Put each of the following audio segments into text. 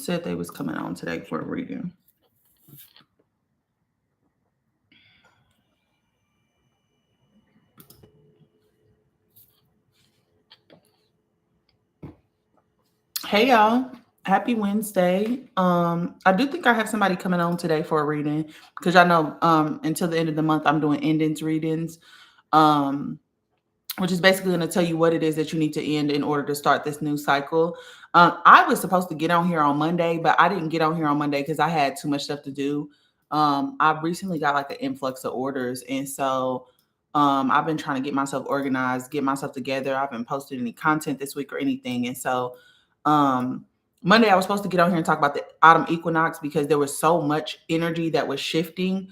said they was coming on today for a reading. Hey y'all. Happy Wednesday. I do think I have somebody coming on today for a reading because I know until the end of the month I'm doing endings readings. Um which is basically going to tell you what it is that you need to end in order to start this new cycle. I was supposed to get on here on Monday, but I didn't get on here on Monday because I had too much stuff to do. I recently got like an influx of orders, and so I've been trying to get myself organized, get myself together. I haven't posted any content this week or anything, and so um, Monday I was supposed to get on here and talk about the autumn equinox because there was so much energy that was shifting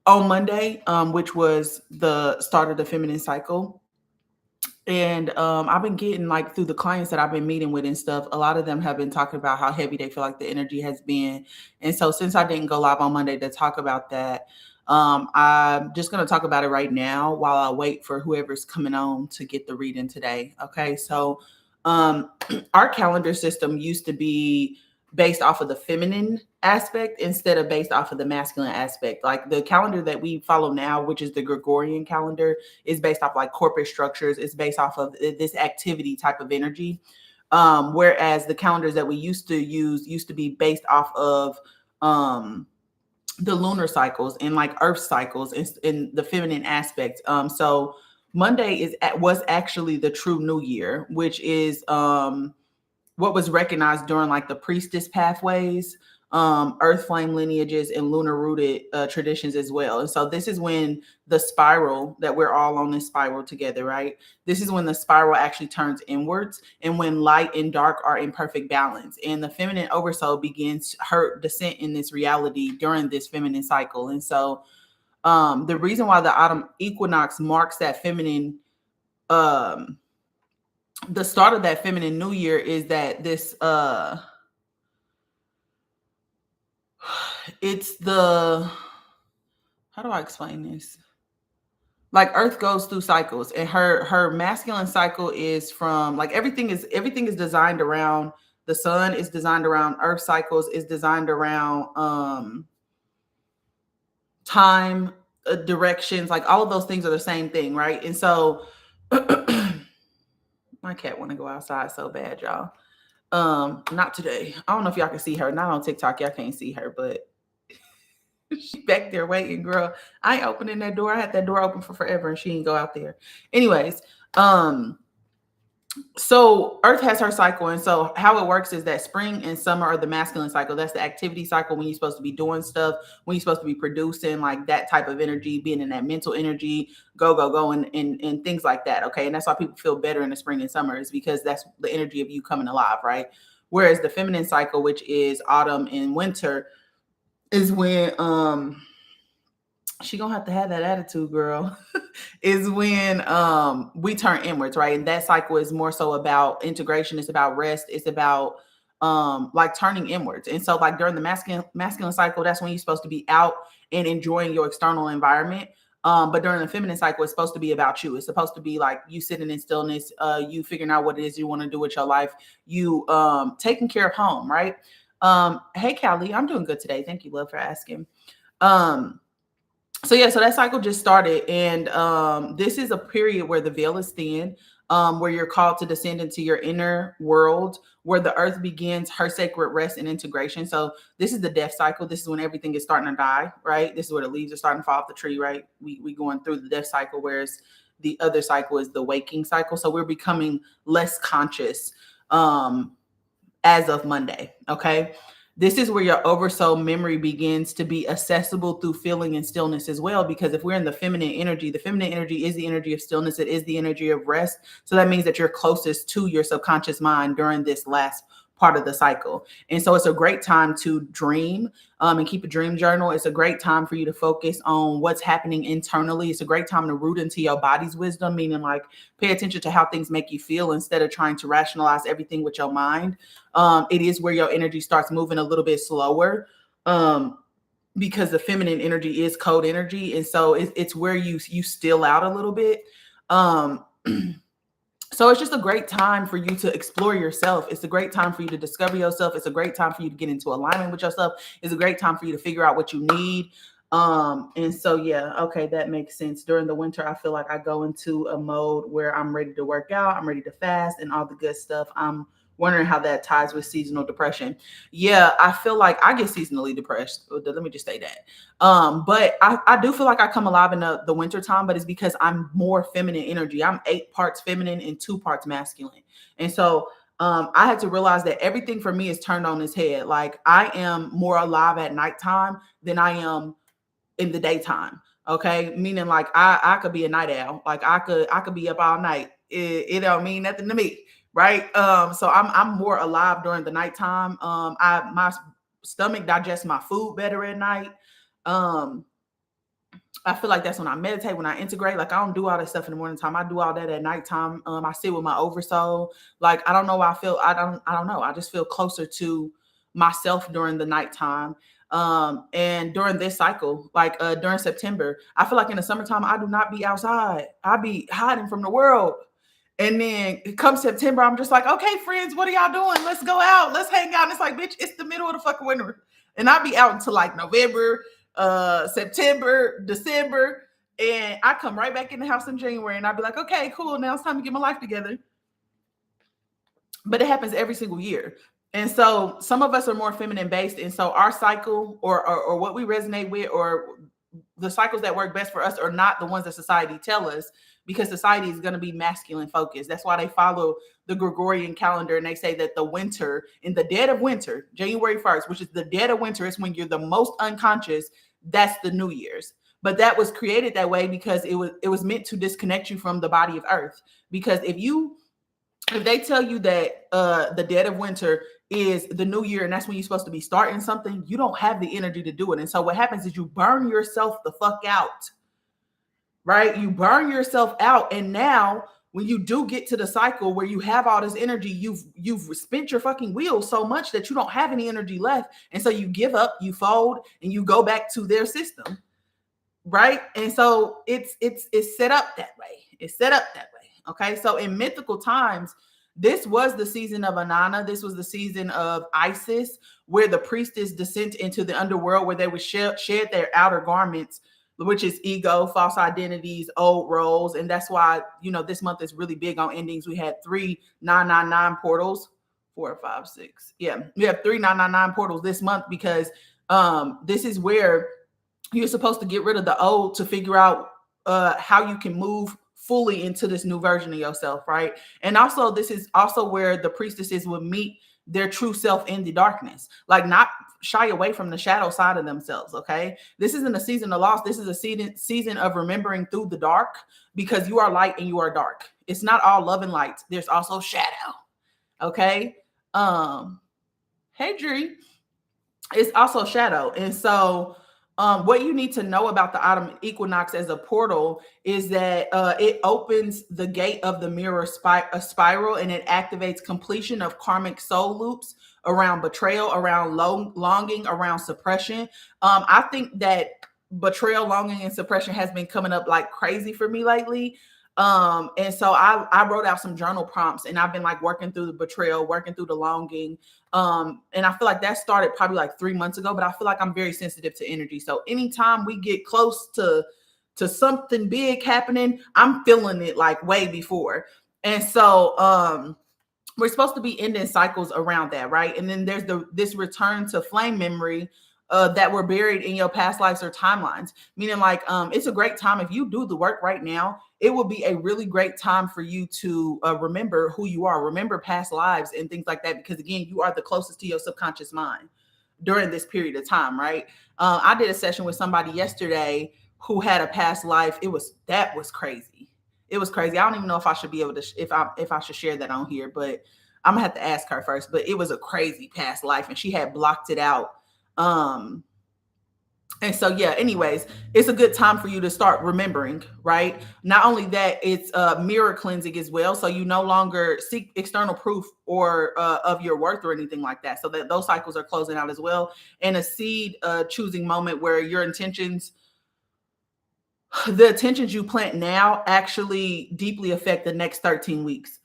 on Monday, which was the start of the feminine cycle. And I've been getting like through the clients that I've been meeting with and stuff, a lot of them have been talking about how heavy they feel like the energy has been. And so since I didn't go live on Monday to talk about that, I'm just going to talk about it right now while I wait for whoever's coming on to get the reading today. Okay. So um, our calendar system used to be based off of the feminine aspect instead of based off of the masculine aspect. Like the calendar that we follow now, which is the Gregorian calendar, is based off like corporate structures. It's based off of this activity type of energy. Whereas the calendars that we used to use used to be based off of the lunar cycles and like earth cycles in the feminine aspect. So Monday was actually the true new year, which is what was recognized during like the priestess pathways, earth flame lineages, and lunar rooted traditions as well. And so this is when the spiral, that we're all on this spiral together, right? This is when the spiral actually turns inwards and when light and dark are in perfect balance. And the feminine oversoul begins her descent in this reality during this feminine cycle. And so the reason why the autumn equinox marks that feminine the start of that feminine new year is that this it's the how do I explain this? Like earth goes through cycles and her masculine cycle is from like everything is designed around the sun, is designed around earth cycles, is designed around time, directions, like all of those things are the same thing, right? And so my cat want to go outside so bad, y'all. Not today. I don't know if y'all can see her. Not on TikTok, y'all can't see her, but she's back there waiting, girl. I ain't opening that door. I had that door open for forever and she didn't go out there. Anyways, so Earth has her cycle, and so how it works is that spring and summer are the masculine cycle. That's the activity cycle when you're supposed to be doing stuff, when you're supposed to be producing, like that type of energy, being in that mental energy, go, and things like that. Okay. And that's why people feel better in the spring and summer, is because that's the energy of you coming alive, right? Whereas the feminine cycle, which is autumn and winter, is when she gonna have to have that attitude, girl. Is when we turn inwards, right? And that cycle is more so about integration. It's about rest. It's about like turning inwards. And so like during the masculine cycle, that's when you're supposed to be out and enjoying your external environment. But during the feminine cycle, it's supposed to be about you. It's supposed to be like you sitting in stillness, you figuring out what it is you want to do with your life, you taking care of home, right? Hey Callie, I'm doing good today. Thank you, love, for asking. So yeah, so that cycle just started, and this is a period where the veil is thin, where you're called to descend into your inner world, where the earth begins her sacred rest and integration. So this is the death cycle. This is when everything is starting to die, right? This is where the leaves are starting to fall off the tree, right? We going through the death cycle, whereas the other cycle is the waking cycle. So we're becoming less conscious as of Monday, okay? This is where your oversoul memory begins to be accessible through feeling and stillness as well. Because if we're in the feminine energy is the energy of stillness. It is the energy of rest. So that means that you're closest to your subconscious mind during this last part of the cycle. And so it's a great time to dream and keep a dream journal. It's a great time for you to focus on what's happening internally. It's a great time to root into your body's wisdom, meaning like pay attention to how things make you feel instead of trying to rationalize everything with your mind. It is where your energy starts moving a little bit slower because the feminine energy is code energy. And so it's where you still out a little bit. So So it's just a great time for you to explore yourself. It's a great time for you to discover yourself. It's a great time for you to get into alignment with yourself. It's a great time for you to figure out what you need. And so yeah, okay, that makes sense. During the winter, I feel like I go into a mode where I'm ready to work out, I'm ready to fast and all the good stuff. I'm wondering how that ties with seasonal depression. Yeah, I feel like I get seasonally depressed. Let me just say that. But I do feel like I come alive in the winter time, but it's because I'm more feminine energy. I'm 8 parts feminine and 2 parts masculine. And so I had to realize that everything for me is turned on its head. Like I am more alive at nighttime than I am in the daytime. Okay. Meaning like I could be a night owl. Like I could be up all night. It don't mean nothing to me. Right. So I'm more alive during the nighttime. My stomach digests my food better at night. Um, I feel like that's when I meditate, when I integrate. Like I don't do all that stuff in the morning time. I do all that at nighttime. I sit with my oversoul. Like I don't know why I feel. I don't know. I just feel closer to myself during the nighttime. And during this cycle, like during September, I feel like in the summertime I do not be outside. I be hiding from the world. And then come September, I'm just like, okay, friends, what are y'all doing? Let's go out. Let's hang out. And it's like, bitch, it's the middle of the fucking winter. And I'll be out until like November, September, December. And I come right back in the house in January and I'll be like, okay, cool. Now it's time to get my life together. But it happens every single year. And so some of us are more feminine based. And so our cycle or what we resonate with or the cycles that work best for us are not the ones that society tell us because society is going to be masculine focused. That's why they follow the Gregorian calendar and they say that the winter, in the dead of winter, January 1st, which is the dead of winter, is when you're the most unconscious. That's the New Year's. But that was created that way because it was meant to disconnect you from the body of Earth. Because if they tell you that the dead of winter is the new year and that's when you're supposed to be starting something, you don't have the energy to do it. And so what happens is you burn yourself the fuck out, right? You burn yourself out. And now when you do get to the cycle where you have all this energy, you've spent your fucking wheels so much that you don't have any energy left. And so you give up, you fold, and you go back to their system. Right. And so it's set up that way. It's set up that way. Okay. So in mythical times, this was the season of Anana. This was the season of Isis, where the priestess descent into the underworld, where they would shed their outer garments, which is ego, false identities, old roles. And that's why, this month is really big on endings. We had 3 999 portals, 4 5 6. Yeah. We have 3 999 portals this month because this is where you're supposed to get rid of the old to figure out how you can move fully into this new version of yourself, right? And also, this is also where the priestesses would meet their true self in the darkness, like not shy away from the shadow side of themselves, okay? This isn't a season of loss. This is a season of remembering through the dark because you are light and you are dark. It's not all love and light. There's also shadow, okay? Hey, Dree. It's also shadow. And so what you need to know about the autumn equinox as a portal is that it opens the gate of the mirror spiral and it activates completion of karmic soul loops around betrayal, around longing, around suppression. I think that betrayal, longing, and suppression has been coming up like crazy for me lately. And so I wrote out some journal prompts and I've been like working through the betrayal, working through the longing. And I feel like that started probably like 3 months ago, but I feel like I'm very sensitive to energy. So anytime we get close to something big happening, I'm feeling it like way before. And so we're supposed to be ending cycles around that, right? And then there's this return to flame memory that were buried in your past lives or timelines. Meaning like it's a great time if you do the work right now. It will be a really great time for you to remember who you are, remember past lives and things like that. Because again, you are the closest to your subconscious mind during this period of time, right? I did a session with somebody yesterday who had a past life. That was crazy. It was crazy. I don't even know if I should be able to if I should share that on here, but I'm gonna have to ask her first. But it was a crazy past life, and she had blocked it out. And so, yeah, anyways, it's a good time for you to start remembering, right? Not only that, it's mirror cleansing as well. So you no longer seek external proof or of your worth or anything like that. So that those cycles are closing out as well. And a seed choosing moment where your intentions, the intentions you plant now actually deeply affect the next 13 weeks.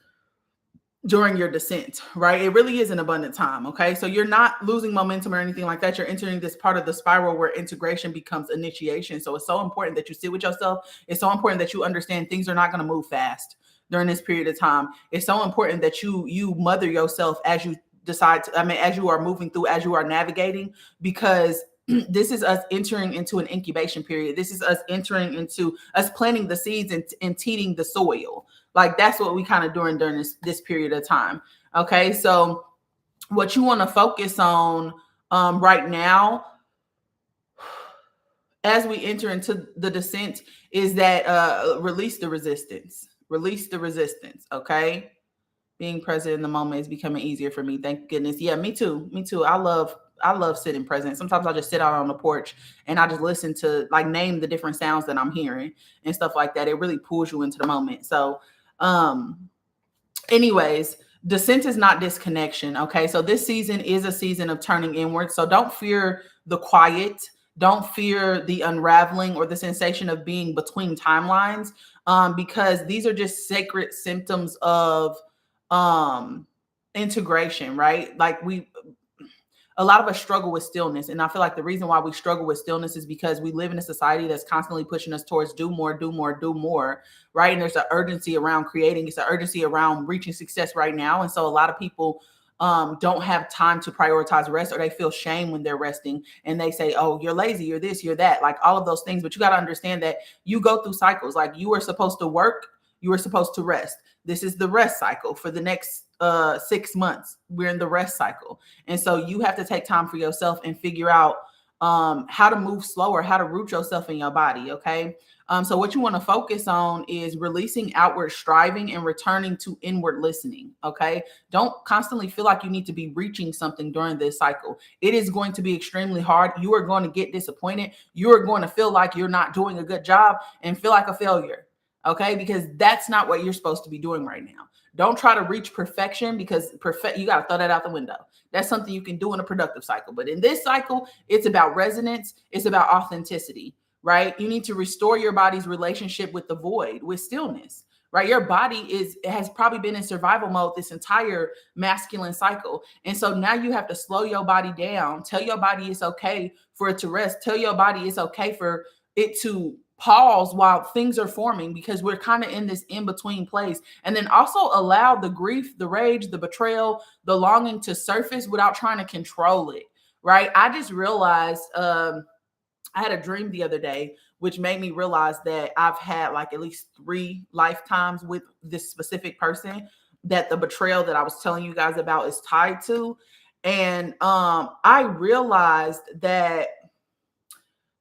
during your descent, right? It really is an abundant time. Okay. So you're not losing momentum or anything like that. You're entering this part of the spiral where integration becomes initiation. So it's so important that you sit with yourself. It's so important that you understand things are not going to move fast during this period of time. It's so important that you mother yourself as you decide to, I mean, as you are moving through, as you are navigating, because this is us entering into an incubation period. This is us entering into us planting the seeds and teating the soil. Like that's what we kind of doing during this period of time. Okay, so what you want to focus on right now as we enter into the descent is that release the resistance. Release the resistance. Okay, being present in the moment is becoming easier for me. Thank goodness. Yeah, me too. Me too. I love sitting present. Sometimes I just sit out on the porch and I just listen to like name the different sounds that I'm hearing and stuff like that. It really pulls you into the moment. So anyways, descent is not disconnection. Okay. So this season is a season of turning inward. So don't fear the quiet. Don't fear the unraveling or the sensation of being between timelines, because these are just sacred symptoms of um, integration, right? Like a lot of us struggle with stillness. And I feel like the reason why we struggle with stillness is because we live in a society that's constantly pushing us towards do more, do more, do more, right? And there's an urgency around creating, it's an urgency around reaching success right now. And so a lot of people don't have time to prioritize rest, or they feel shame when they're resting and they say, oh, you're lazy, you're this, you're that, like all of those things. But you got to understand that you go through cycles. Like you are supposed to work, you are supposed to rest. This is the rest cycle for the next 6 months. We're in the rest cycle. And so you have to take time for yourself and figure out how to move slower, how to root yourself in your body. Okay. So what you want to focus on is releasing outward striving and returning to inward listening. Okay. Don't constantly feel like you need to be reaching something during this cycle. It is going to be extremely hard. You are going to get disappointed. You are going to feel like you're not doing a good job and feel like a failure. Okay. Because that's not what you're supposed to be doing right now. Don't try to reach perfection, because you got to throw that out the window. That's something you can do in a productive cycle. But in this cycle, it's about resonance. It's about authenticity, right? You need to restore your body's relationship with the void, with stillness, right? Your body has probably been in survival mode this entire masculine cycle. And so now you have to slow your body down. Tell your body it's okay for it to rest. Tell your body it's okay for it to pause while things are forming, because we're kind of in this in-between place. And then also allow the grief, the rage, the betrayal, the longing to surface without trying to control it, right? I just realized I had a dream the other day which made me realize that I've had like at least 3 lifetimes with this specific person that the betrayal that I was telling you guys about is tied to. And I realized that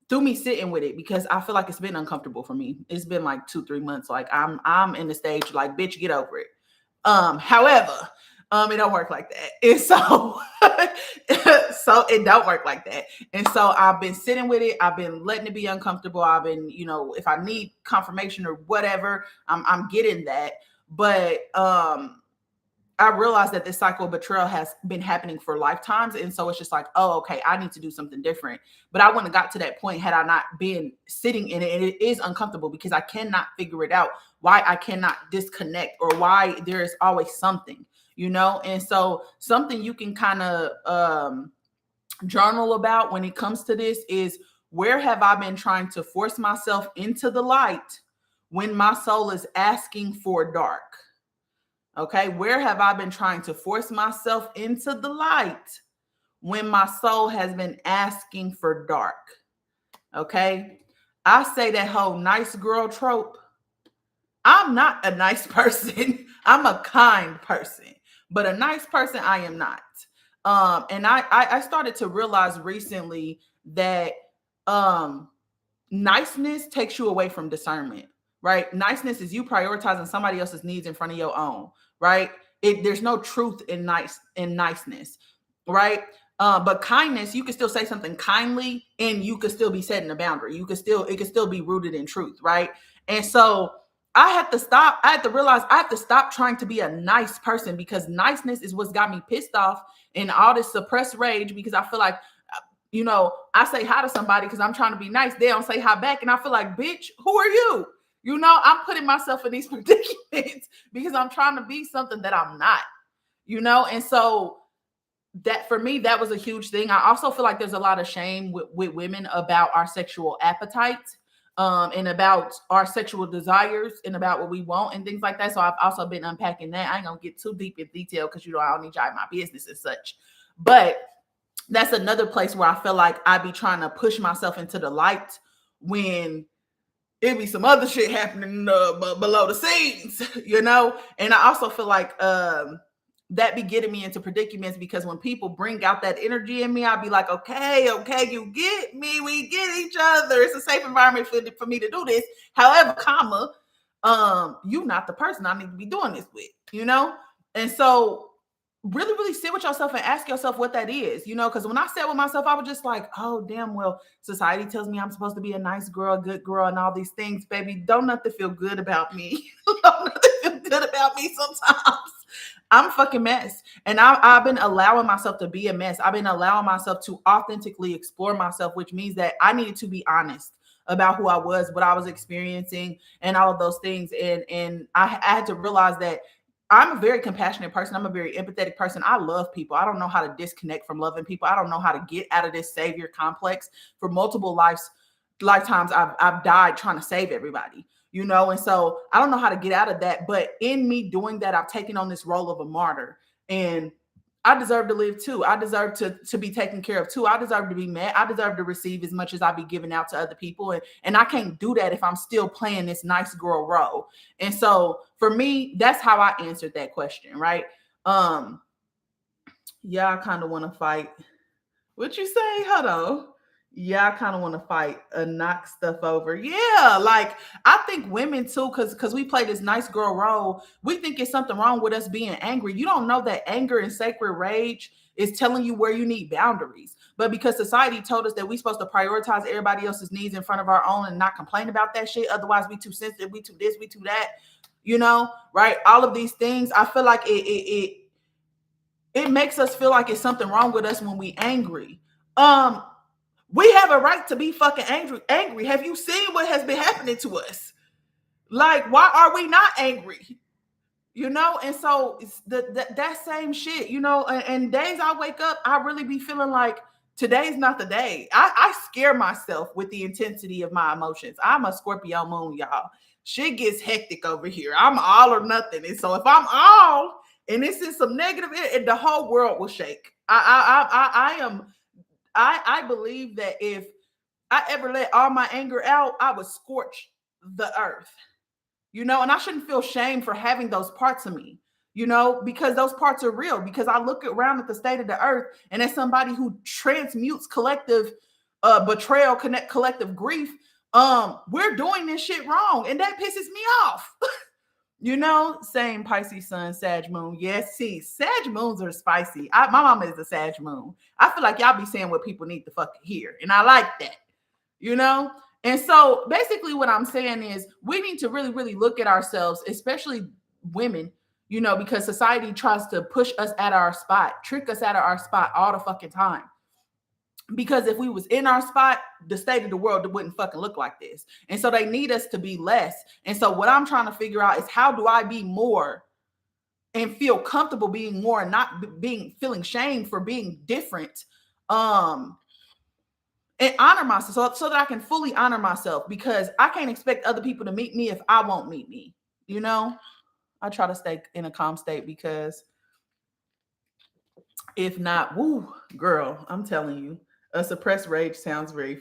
through me sitting with it, because I feel like it's been uncomfortable for me. It's been like 2-3 months. Like I'm in the stage like, bitch, get over it. However, it don't work like that. And so so it don't work like that. And so I've been sitting with it. I've been letting it be uncomfortable. I've been, if I need confirmation or whatever, I'm getting that. But I realized that this cycle of betrayal has been happening for lifetimes. And so it's just like, oh, okay, I need to do something different. But I wouldn't have got to that point had I not been sitting in it. And it is uncomfortable because I cannot figure it out, why I cannot disconnect, or why there is always something, And so something you can kind of journal about when it comes to this is, where have I been trying to force myself into the light when my soul is asking for dark? Okay, where have I been trying to force myself into the light when my soul has been asking for dark? Okay, I say that whole nice girl trope. I'm not a nice person. I'm a kind person, but a nice person I am not. And I started to realize recently that niceness takes you away from discernment, right? Niceness is you prioritizing somebody else's needs in front of your own, right? There's no truth in niceness, right? But kindness, you can still say something kindly and you could still be setting a boundary. It could still be rooted in truth, right? And so I had to realize I have to stop trying to be a nice person, because niceness is what's got me pissed off and all this suppressed rage, because I feel like, I say hi to somebody because I'm trying to be nice. They don't say hi back. And I feel like, bitch, who are you? I'm putting myself in these predicaments because I'm trying to be something that I'm not, and so that for me, that was a huge thing. I also feel like there's a lot of shame with women about our sexual appetites, and about our sexual desires and about what we want and things like that. So I've also been unpacking that. I ain't gonna get too deep in detail because I don't need y'all in my business and such. But that's another place where I feel like I be trying to push myself into the light when it be some other shit happening below the scenes, And I also feel like that be getting me into predicaments because when people bring out that energy in me, I'll be like, okay, you get me, we get each other. It's a safe environment for me to do this. However, you not the person I need to be doing this with, And so really, really sit with yourself and ask yourself what that is, because when I sat with myself, I was just like, oh, damn, well, society tells me I'm supposed to be a nice girl, a good girl, and all these things, baby. Don't nothing feel good about me. Don't nothing feel good about me sometimes. I'm a fucking mess. And I've been allowing myself to be a mess. I've been allowing myself to authentically explore myself, which means that I needed to be honest about who I was, what I was experiencing, and all of those things. And I had to realize that I'm a very compassionate person. I'm a very empathetic person. I love people. I don't know how to disconnect from loving people. I don't know how to get out of this savior complex. For multiple lifetimes, I've died trying to save everybody, and so I don't know how to get out of that. But in me doing that, I've taken on this role of a martyr, and I deserve to live too. I deserve to be taken care of too. I deserve to be met. I deserve to receive as much as I be giving out to other people. And I can't do that if I'm still playing this nice girl role. And so for me, that's how I answered that question, right? Yeah, I kind of want to fight. What you say? Hold on. Yeah, I kind of want to fight knock stuff over. Yeah, like I think women too, because we play this nice girl role. We think it's something wrong with us being angry. You don't know that anger and sacred rage is telling you where you need boundaries. But because society told us that we're supposed to prioritize everybody else's needs in front of our own and not complain about that shit. Otherwise, we too sensitive, we too this, we too that. Right? All of these things. I feel like it makes us feel like it's something wrong with us when we angry. We have a right to be fucking angry. Have you seen what has been happening to us? Like, why are we not angry? And so it's that same shit, and days I wake up, I really be feeling like today's not the day. I scare myself with the intensity of my emotions. I'm a Scorpio moon, y'all. Shit gets hectic over here. I'm all or nothing. And so if I'm all and this is some negative, the whole world will shake. I believe that if I ever let all my anger out, I would scorch the earth, and I shouldn't feel shame for having those parts of me, because those parts are real. Because I look around at the state of the earth, and as somebody who transmutes collective betrayal, collective grief, we're doing this shit wrong, and that pisses me off. Same Pisces sun, Sag moon. Yes, see, Sag moons are spicy. My mama is a Sag moon. I feel like y'all be saying what people need to fucking hear, and I like that. And so basically what I'm saying is we need to really, really look at ourselves, especially women, because society tries to push us out of our spot, trick us out of our spot all the fucking time. Because if we was in our spot, the state of the world wouldn't fucking look like this. And so they need us to be less. And so what I'm trying to figure out is how do I be more and feel comfortable being more and not feeling shame for being different. And honor myself so that I can fully honor myself, because I can't expect other people to meet me if I won't meet me. I try to stay in a calm state, because if not, woo, girl, I'm telling you, a suppressed rage sounds very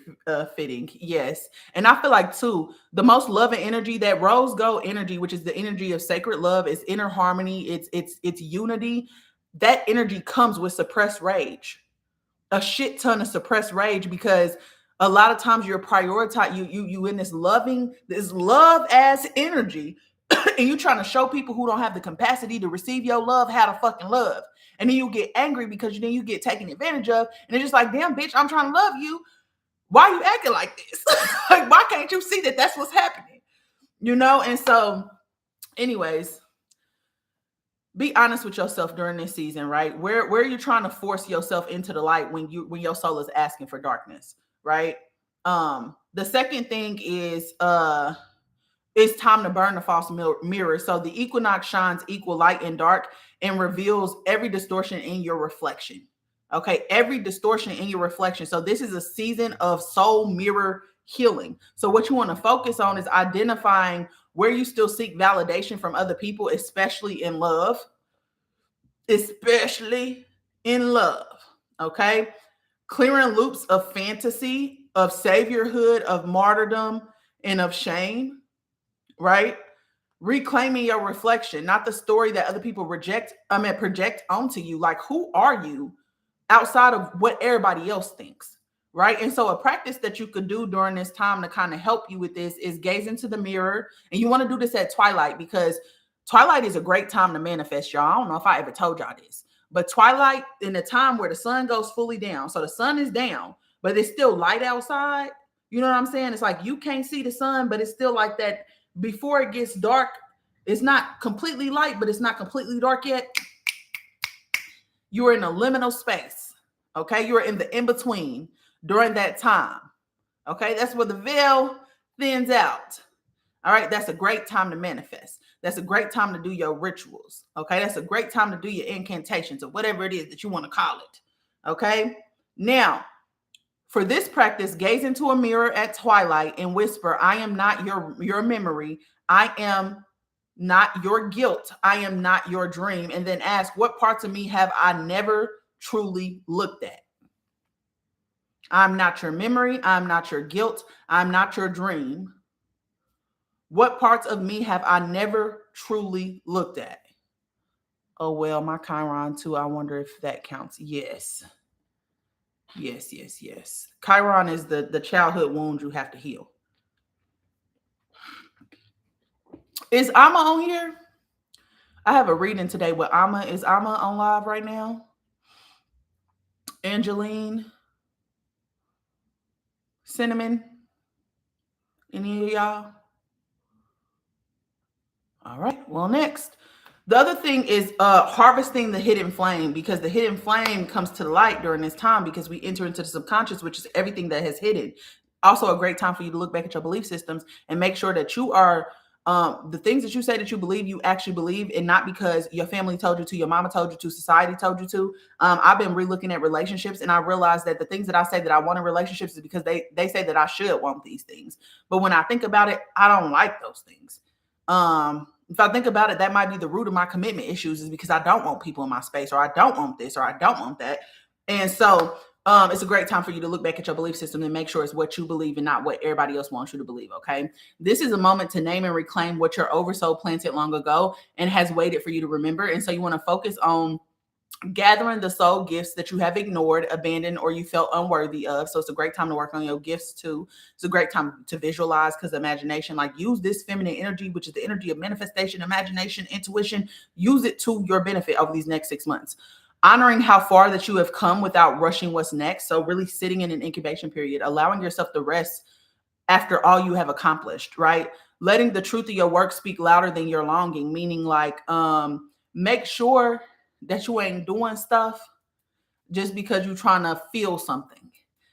fitting. Yes. And I feel like too, the most loving energy, that rose gold energy, which is the energy of sacred love, is inner harmony. It's unity. That energy comes with suppressed rage. A shit ton of suppressed rage, because a lot of times you're prioritizing you in this love ass energy, and you trying to show people who don't have the capacity to receive your love how to fucking love. And then you get angry because then you get taken advantage of, and it's just like, damn bitch, I'm trying to love you. Why are you acting like this? Like, why can't you see that that's what's happening? And so anyways, be honest with yourself during this season, right? Where you're trying to force yourself into the light when your soul is asking for darkness, right? The second thing is It's time to burn the false mirror. So the equinox shines equal light and dark and reveals every distortion in your reflection. Okay, every distortion in your reflection. So this is a season of soul mirror healing. So what you want to focus on is identifying where you still seek validation from other people, especially in love, especially in love. Okay, clearing loops of fantasy, of saviorhood, of martyrdom, and of shame, right? Reclaiming your reflection, not the story that other people project onto you. Like, who are you outside of what everybody else thinks, right? And so a practice that you could do during this time to kind of help you with this is gaze into the mirror. And you want to do this at twilight, because twilight is a great time to manifest, y'all. I don't know if I ever told y'all this, but twilight, in the time where the sun goes fully down, so the sun is down but it's still light outside. You know what I'm saying? It's like you can't see the sun, but it's still like that. Before it gets dark, it's not completely light, but it's not completely dark yet. You're in a liminal space. Okay, you're in the in-between during that time. Okay, that's where the veil thins out. All right, that's a great time to manifest. That's a great time to do your rituals. Okay, that's a great time to do your incantations or whatever it is that you want to call it. Okay, now for this practice, gaze into a mirror at twilight and whisper, I am not your memory. I am not your guilt. I am not your dream. And then ask, what parts of me have I never truly looked at? I'm not your memory. I'm not your guilt. I'm not your dream. What parts of me have I never truly looked at? Oh, well, my Chiron too. I wonder if that counts. Yes. Yes, yes, yes. Chiron is the childhood wound you have to heal. Is Amma on here? I have a reading today with Amma. Is Amma on live right now? Angeline? Cinnamon? Any of y'all? All right. Well, next. The other thing is harvesting the hidden flame, because the hidden flame comes to the light during this time because we enter into the subconscious, which is everything that has hidden. Also a great time for you to look back at your belief systems and make sure that you are the things that you say that you actually believe, and not because your family told you to, your mama told you to, society told you to. I've been relooking at relationships, and I realized that the things that I say that I want in relationships is because they say that I should want these things. But when I think about it, I don't like those things. If I think about it, that might be the root of my commitment issues, is because I don't want people in my space, or I don't want this, or I don't want that. And so it's a great time for you to look back at your belief system and make sure it's what you believe and not what everybody else wants you to believe. Okay. This is a moment to name and reclaim what your oversoul planted long ago and has waited for you to remember. And so you want to focus on gathering the soul gifts that you have ignored, abandoned, or you felt unworthy of. So it's a great time to work on your gifts too. It's a great time to visualize, because imagination, like, use this feminine energy, which is the energy of manifestation, imagination, intuition, use it to your benefit over these next 6 months. Honoring how far that you have come without rushing what's next. So really sitting in an incubation period, allowing yourself to rest after all you have accomplished, right? Letting the truth of your work speak louder than your longing, meaning like, make sure that you ain't doing stuff just because you're trying to feel something,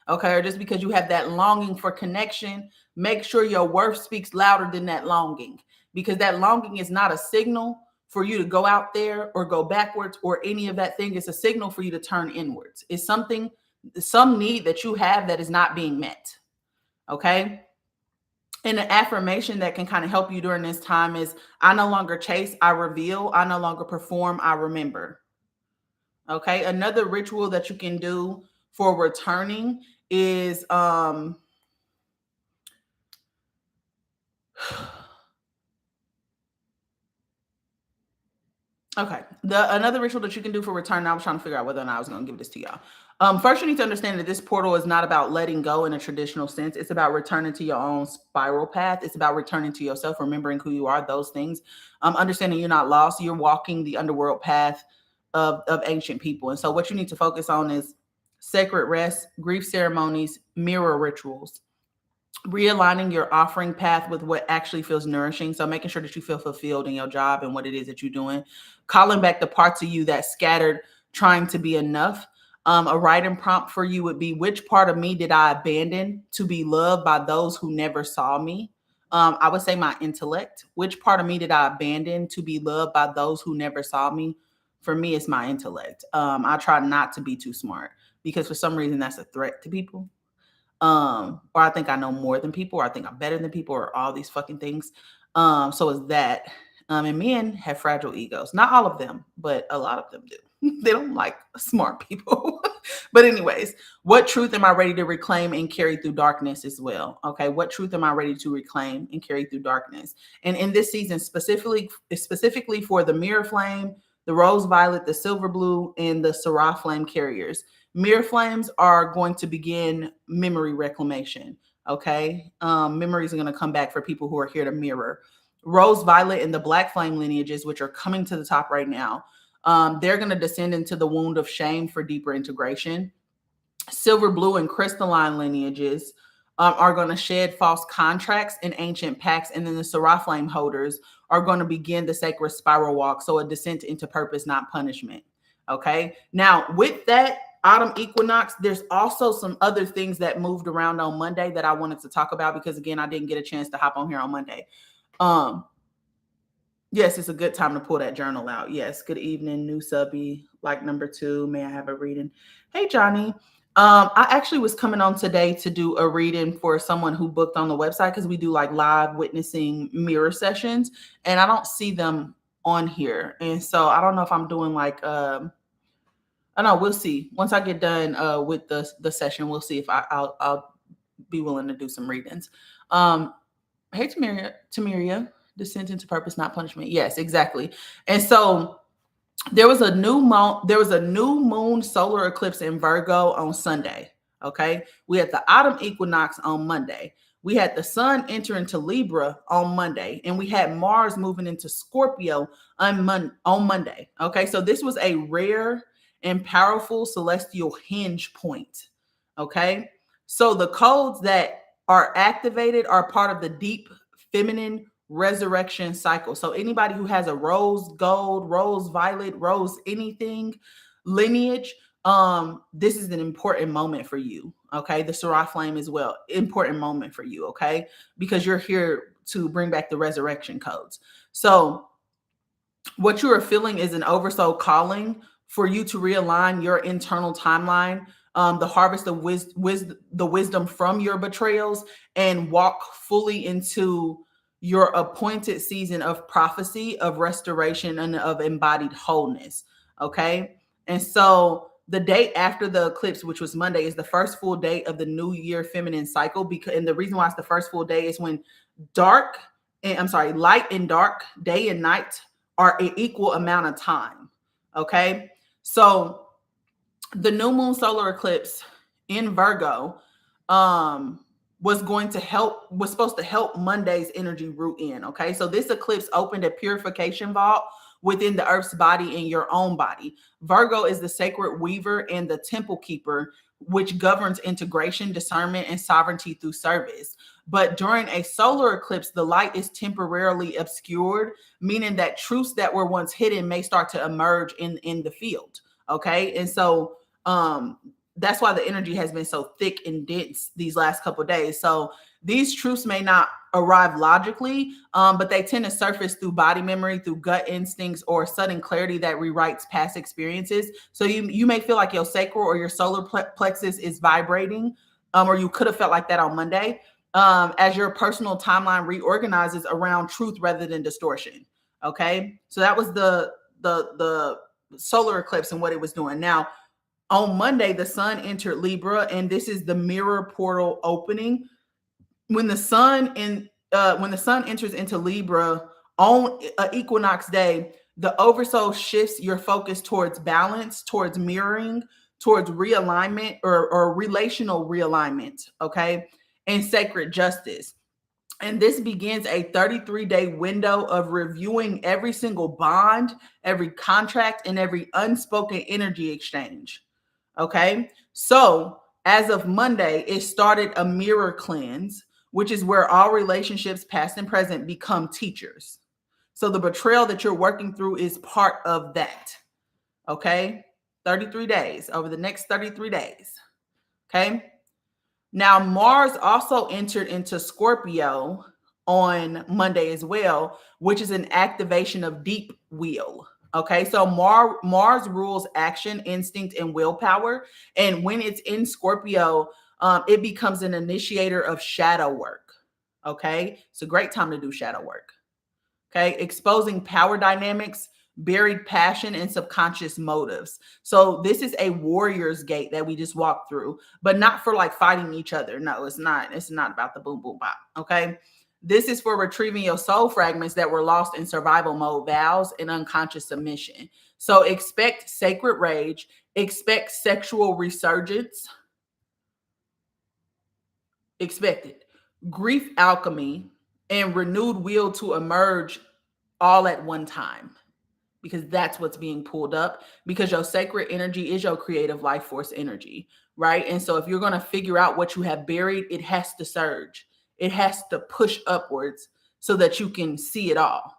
okay? Or just because you have that longing for connection. Make sure your worth speaks louder than that longing, because that longing is not a signal for you to go out there or go backwards or any of that thing. It's a signal for you to turn inwards. It's something, some need that you have that is not being met, okay? And an affirmation that can kind of help you during this time is, I no longer chase, I reveal. I no longer perform, I remember. Okay. Another ritual that you can do for returning is okay. Another ritual that you can do for return. I was trying to figure out whether or not I was going to give this to y'all. First, you need to understand that this portal is not about letting go in a traditional sense. It's about returning to your own spiral path. It's about returning to yourself, remembering who you are, those things. Understanding you're not lost. You're walking the underworld path of ancient people. And so what you need to focus on is sacred rest, grief ceremonies, mirror rituals, realigning your offering path with what actually feels nourishing. So making sure that you feel fulfilled in your job and what it is that you're doing. Calling back the parts of you that scattered, trying to be enough. A writing prompt for you would be, which part of me did I abandon to be loved by those who never saw me? I would say my intellect. Which part of me did I abandon to be loved by those who never saw me? For me, it's my intellect. I try not to be too smart because for some reason that's a threat to people. Or I think I know more than people, or I think I'm better than people, or all these fucking things. So it's that. And men have fragile egos. Not all of them, but a lot of them do. They don't like smart people. But anyways, what truth am I ready to reclaim and carry through darkness as well? Okay, what truth am I ready to reclaim and carry through darkness? And in this season, specifically for the mirror flame, the rose violet, the silver blue, and the Syrah flame carriers. Mirror flames are going to begin memory reclamation. Okay, memories are going to come back for people who are here to mirror. Rose violet and the black flame lineages, which are coming to the top right now, they're going to descend into the wound of shame for deeper integration. Silver blue and crystalline lineages are going to shed false contracts and ancient pacts. And then the Syrah flame holders are going to begin the sacred spiral walk. So a descent into purpose, not punishment. Okay. Now, with that autumn equinox, there's also some other things that moved around on Monday that I wanted to talk about because, again, I didn't get a chance to hop on here on Monday. Yes, it's a good time to pull that journal out. Yes. Good evening, new subby, like number 2. May I have a reading? Hey, Johnny. I actually was coming on today to do a reading for someone who booked on the website because we do like live witnessing mirror sessions, and I don't see them on here. And so I don't know if I'm doing like I know we'll see. Once I get done with the session, we'll see if I'll be willing to do some readings. Hey, Tamiria, descent into purpose, not punishment. Yes, exactly. And so there was a new moon solar eclipse in Virgo on Sunday. Okay, we had the autumn equinox on Monday. We had the sun enter into Libra on Monday, and we had Mars moving into Scorpio on Monday. Okay, so this was a rare and powerful celestial hinge point. Okay, so the codes that are activated are part of the deep feminine resurrection cycle. So anybody who has a rose gold, rose violet, rose anything lineage, this is an important moment for you. Okay, the Syrah flame as well, important moment for you. Okay, because you're here to bring back the resurrection codes. So what you are feeling is an oversoul calling for you to realign your internal timeline, the harvest of the wisdom from your betrayals, and walk fully into your appointed season of prophecy, of restoration, and of embodied wholeness. Okay. And so the day after the eclipse, which was Monday, is the first full day of the new year feminine cycle. And the reason why it's the first full day is when light and dark, day and night are an equal amount of time. Okay. So the new moon solar eclipse in Virgo was supposed to help Monday's energy root in. Okay. So this eclipse opened a purification vault within the earth's body and your own body. Virgo is the sacred weaver and the temple keeper, which governs integration, discernment, and sovereignty through service. But during a solar eclipse, the light is temporarily obscured, meaning that truths that were once hidden may start to emerge in the field. Okay. And so that's why the energy has been so thick and dense these last couple of days. So these truths may not arrive logically, but they tend to surface through body memory, through gut instincts, or sudden clarity that rewrites past experiences. So you may feel like your sacral or your solar plexus is vibrating, or you could have felt like that on Monday, as your personal timeline reorganizes around truth rather than distortion. Okay, so that was the solar eclipse and what it was doing. Now, on Monday, the sun entered Libra, and this is the mirror portal opening. When the sun enters into Libra on equinox day, the oversoul shifts your focus towards balance, towards mirroring, towards realignment or relational realignment, okay, and sacred justice. And this begins a 33-day window of reviewing every single bond, every contract, and every unspoken energy exchange. Okay. So as of Monday, it started a mirror cleanse, which is where all relationships, past and present, become teachers. So the betrayal that you're working through is part of that. Okay. 33 days, over the next 33 days. Okay. Now, Mars also entered into Scorpio on Monday as well, which is an activation of deep will. Okay, so Mars rules action, instinct, and willpower. And when it's in Scorpio, it becomes an initiator of shadow work. Okay, it's a great time to do shadow work. Okay, exposing power dynamics, buried passion, and subconscious motives. So this is a warrior's gate that we just walked through, but not for like fighting each other. No, it's not. It's not about the boom boom bop. Okay. This is for retrieving your soul fragments that were lost in survival mode, vows, and unconscious submission. So expect sacred rage, expect sexual resurgence, expect it, grief alchemy, and renewed will to emerge all at one time, because that's what's being pulled up, because your sacred energy is your creative life force energy, right? And so if you're going to figure out what you have buried, it has to surge. It has to push upwards so that you can see it all.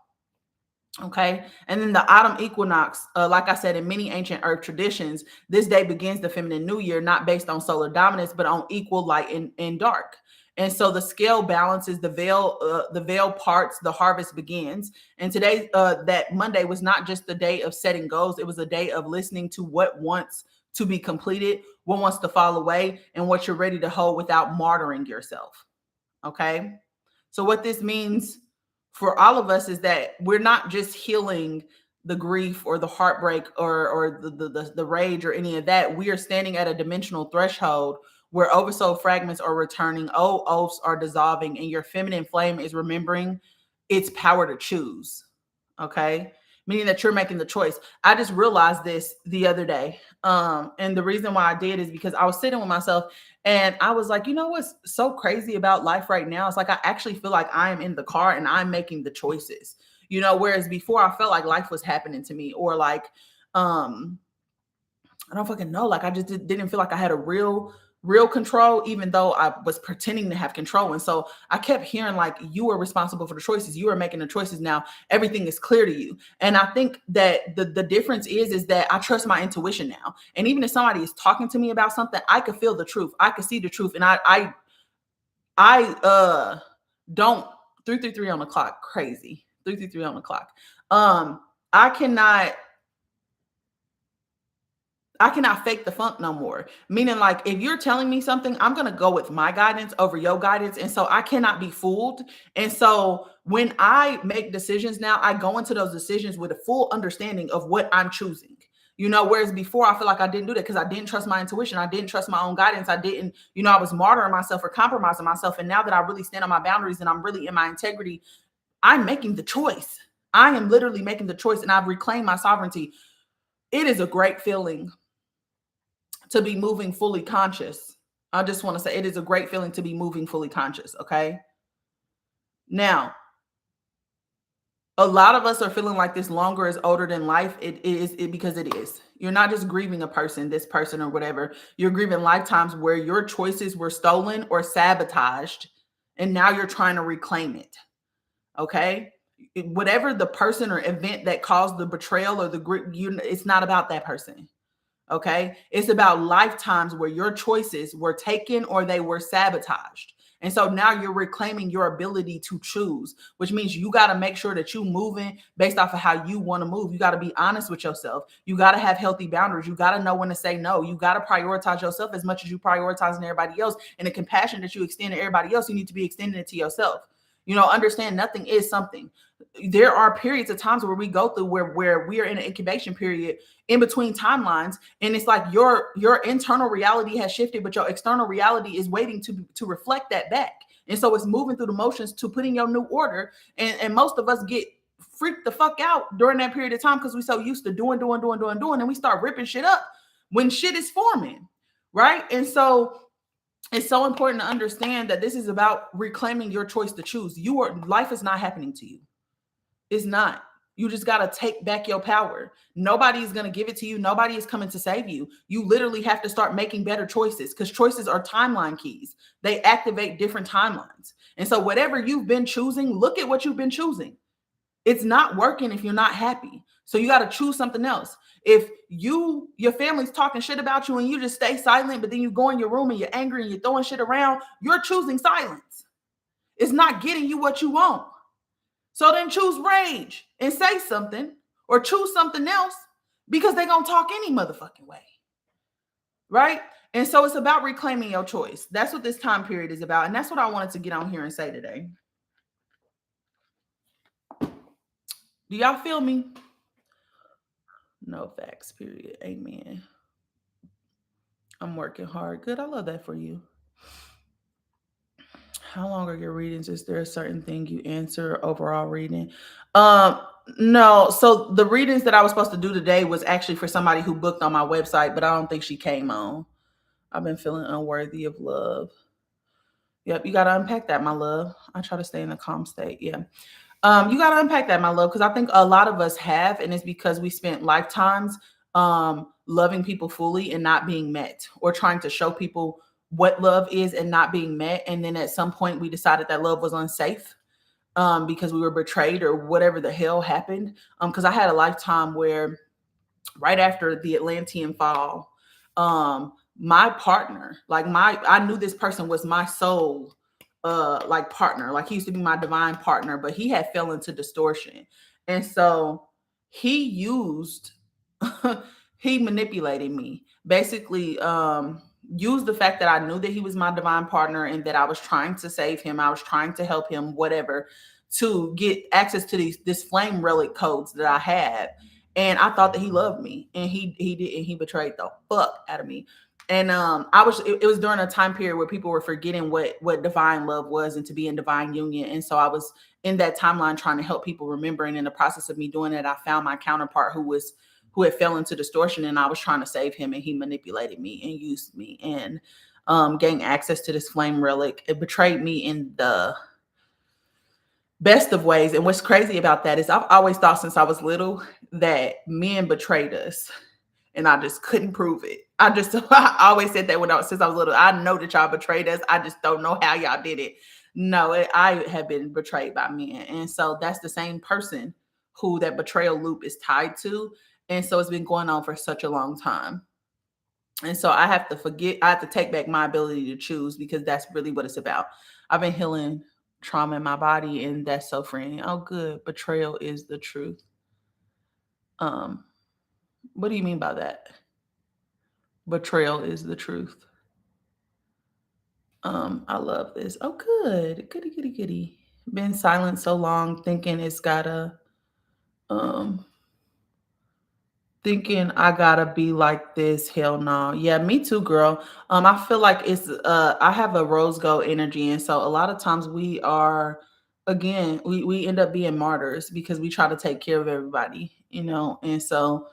Okay. And then the autumn equinox, like I said, in many ancient earth traditions, this day begins the feminine new year, not based on solar dominance, but on equal light and dark. And so the scale balances, the veil parts, the harvest begins. And today, that Monday was not just the day of setting goals. It was a day of listening to what wants to be completed, what wants to fall away, and what you're ready to hold without martyring yourself. Okay. So what this means for all of us is that we're not just healing the grief or the heartbreak or the rage or any of that. We are standing at a dimensional threshold where oversoul fragments are returning, old oaths are dissolving, and your feminine flame is remembering its power to choose. Okay. Meaning that you're making the choice. I just realized this the other day. And the reason why I did is because I was sitting with myself and I was like, you know what's so crazy about life right now? It's like I actually feel like I am in the car and I'm making the choices. Whereas before I felt like life was happening to me, or like I don't fucking know. Like I just didn't feel like I had a real control, even though I was pretending to have control. And so I kept hearing like, you are responsible for the choices. You are making the choices now. Everything is clear to you. And I think that the difference is that I trust my intuition now. And even if somebody is talking to me about something, I could feel the truth. I could see the truth. And I don't 333 on the clock. Crazy. 333 on the clock. I cannot fake the funk no more. Meaning, like, if you're telling me something, I'm going to go with my guidance over your guidance. And so I cannot be fooled. And so when I make decisions now, I go into those decisions with a full understanding of what I'm choosing. Whereas before I feel like I didn't do that because I didn't trust my intuition. I didn't trust my own guidance. I didn't, I was martyring myself or compromising myself. And now that I really stand on my boundaries and I'm really in my integrity, I'm making the choice. I am literally making the choice, and I've reclaimed my sovereignty. It is a great feeling to be moving fully conscious. I just want to say it is a great feeling to be moving fully conscious. Okay. Now, a lot of us are feeling like this longer is older than life. It is because it is. You're not just grieving a person, this person or whatever. You're grieving lifetimes where your choices were stolen or sabotaged, and now you're trying to reclaim it. Okay. Whatever the person or event that caused the betrayal or the grief, it's not about that person. Okay. It's about lifetimes where your choices were taken or they were sabotaged. And so now you're reclaiming your ability to choose, which means you got to make sure that you're moving based off of how you want to move. You got to be honest with yourself. You got to have healthy boundaries. You got to know when to say no. You got to prioritize yourself as much as you prioritizing everybody else. And the compassion that you extend to everybody else, you need to be extending it to yourself. Understand nothing is something. There are periods of times where we go through where we are in an incubation period in between timelines, and it's like your internal reality has shifted, but your external reality is waiting to reflect that back. And so it's moving through the motions to putting your new order. And most of us get freaked the fuck out during that period of time because we're so used to doing, and we start ripping shit up when shit is forming, right? And so it's so important to understand that this is about reclaiming your choice to choose. Life is not happening to you. It's not. You just got to take back your power. Nobody is going to give it to you. Nobody is coming to save you. You literally have to start making better choices, because choices are timeline keys. They activate different timelines. And so whatever you've been choosing, look at what you've been choosing. It's not working if you're not happy. So you got to choose something else. If your family's talking shit about you and you just stay silent, but then you go in your room and you're angry and you're throwing shit around, you're choosing silence. It's not getting you what you want. So then choose rage and say something or choose something else because they're going to talk any motherfucking way. Right? And so it's about reclaiming your choice. That's what this time period is about. And that's what I wanted to get on here and say today. Do y'all feel me? No facts, period. Amen. I'm working hard. Good. I love that for you. How long are your readings? Is there a certain thing you answer overall reading? Um, no. So the readings that I was supposed to do today was actually for somebody who booked on my website, but I don't think she came on. I've been feeling unworthy of love. Yep, you gotta unpack that, my love. I try to stay in a calm state. Yeah. You got to unpack that, my love, because I think a lot of us have, and it's because we spent lifetimes loving people fully and not being met, or trying to show people what love is and not being met. And then at some point, we decided that love was unsafe because we were betrayed or whatever the hell happened. Because I had a lifetime where right after the Atlantean fall, my partner, I knew this person was my soul, like partner. Like he used to be my divine partner, but he had fell into distortion. And so he used, he manipulated me. Basically, used the fact that I knew that he was my divine partner and that I was trying to save him, I was trying to help him, whatever, to get access to this flame relic codes that I had. And I thought that he loved me, and he did, and he betrayed the fuck out of me. And it was during a time period where people were forgetting what divine love was and to be in divine union. And so I was in that timeline trying to help people remember. And in the process of me doing it, I found my counterpart who had fell into distortion, and I was trying to save him, and he manipulated me and used me and gained access to this flame relic. It betrayed me in the best of ways. And what's crazy about that is I've always thought since I was little that men betrayed us, and I just couldn't prove it. I always said that since I was little. I know that y'all betrayed us. I just don't know how y'all did it. No, I have been betrayed by men. And so that's the same person who that betrayal loop is tied to. And so it's been going on for such a long time. And so I have to take back my ability to choose, because that's really what it's about. I've been healing trauma in my body, and that's so freeing. Oh, good. Betrayal is the truth. Um, what do you mean by that? Betrayal is the truth. I love this. Oh, good. Goody, goody, goody. Been silent so long, um, thinking I gotta be like this. Hell no. Yeah, me too, girl. I feel like I have a rose gold energy, and so a lot of times we end up being martyrs because we try to take care of everybody, and so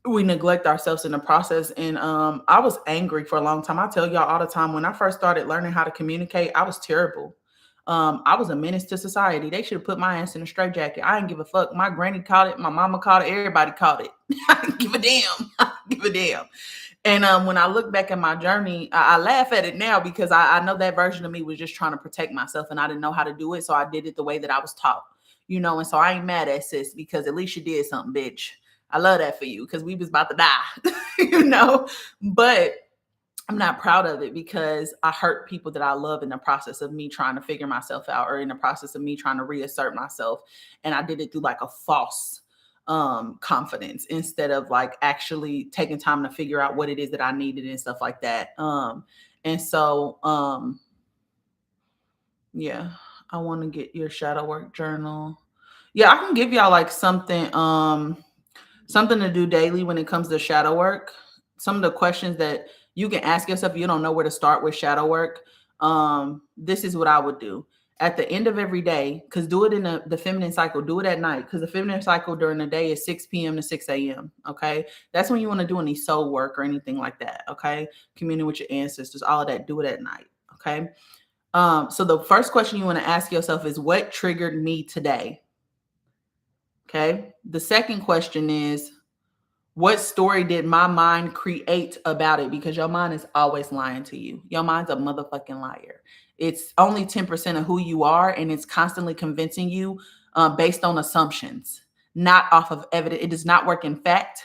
we neglect ourselves in the process. And I was angry for a long time. I tell y'all all the time, when I first started learning how to communicate, I was terrible. I was a menace to society. They should have put my ass in a straitjacket. I didn't give a fuck. My granny caught it, my mama caught it, everybody caught it. I didn't give a damn. I didn't give a damn. And when I look back at my journey, I laugh at it now because I know that version of me was just trying to protect myself, and I didn't know how to do it. So I did it the way that I was taught, and so I ain't mad at sis, because at least you did something, bitch. I love that for you, because we was about to die, but I'm not proud of it because I hurt people that I love in the process of me trying to figure myself out, or in the process of me trying to reassert myself. And I did it through like a false confidence, instead of like actually taking time to figure out what it is that I needed and stuff like that. And so yeah, I want to get your shadow work journal. Yeah, I can give y'all like something to do daily when it comes to shadow work. Some of the questions that you can ask yourself if you don't know where to start with shadow work. This is what I would do at the end of every day, because do it in the feminine cycle, do it at night, because the feminine cycle during the day is 6 p.m. to 6 a.m. Okay. That's when you want to do any soul work or anything like that. Okay. Communing with your ancestors, all of that, do it at night. Okay. So the first question you want to ask yourself is, what triggered me today? Okay. The second question is, what story did my mind create about it? Because your mind is always lying to you. Your mind's a motherfucking liar. It's only 10% of who you are, and it's constantly convincing you based on assumptions, not off of evidence. It does not work in fact.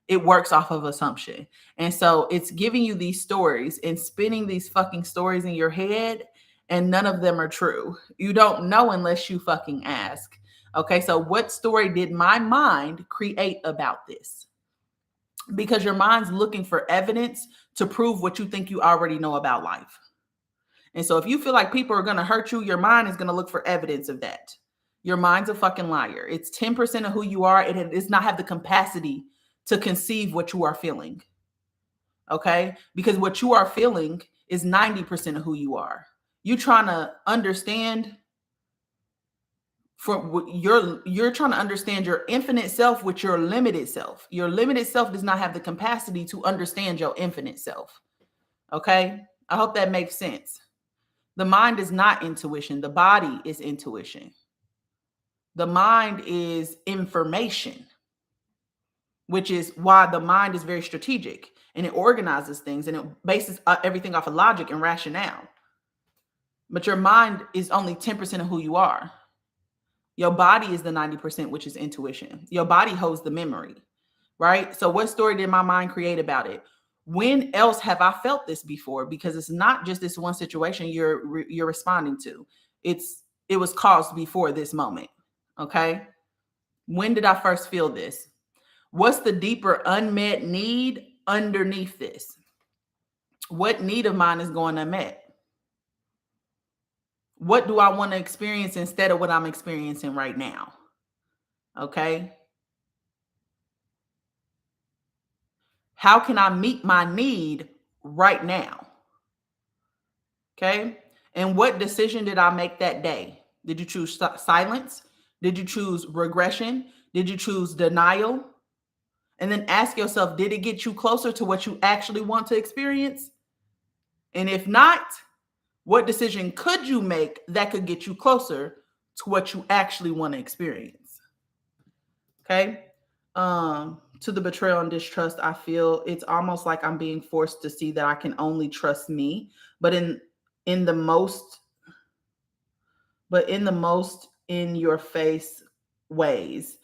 It works off of assumption. And so it's giving you these stories and spinning these fucking stories in your head and none of them are true. You don't know unless you fucking ask. Okay, so what story did my mind create about this? Because your mind's looking for evidence to prove what you think you already know about life. And so if you feel like people are going to hurt you, your mind is going to look for evidence of that. Your mind's a fucking liar. It's 10% of who you are. It does not have the capacity to conceive what you are feeling. Okay? Because what you are feeling is 90% of who you are. You trying to understand you're trying to understand your infinite self with your limited self. Your limited self does not have the capacity to understand your infinite self. Okay? I hope that makes sense. The mind is not intuition. The body is intuition. The mind is information, which is why the mind is very strategic and it organizes things and it bases everything off of logic and rationale. But your mind is only 10% of who you are. Your body is the 90%, which is intuition. Your body holds the memory, right? So what story did my mind create about it? When else have I felt this before? Because it's not just this one situation you're responding to. It was caused before this moment. Okay. When did I first feel this? What's the deeper unmet need underneath this? What need of mine is going unmet? What do I want to experience instead of what I'm experiencing right now? Okay. How can I meet my need right now? Okay. And what decision did I make that day? Did you choose silence? Did you choose regression? Did you choose denial? And then ask yourself, did it get you closer to what you actually want to experience? And if not, what decision could you make that could get you closer to what you actually want to experience? Okay. To the betrayal and distrust, I feel it's almost like I'm being forced to see that I can only trust me, but in the most in your face ways.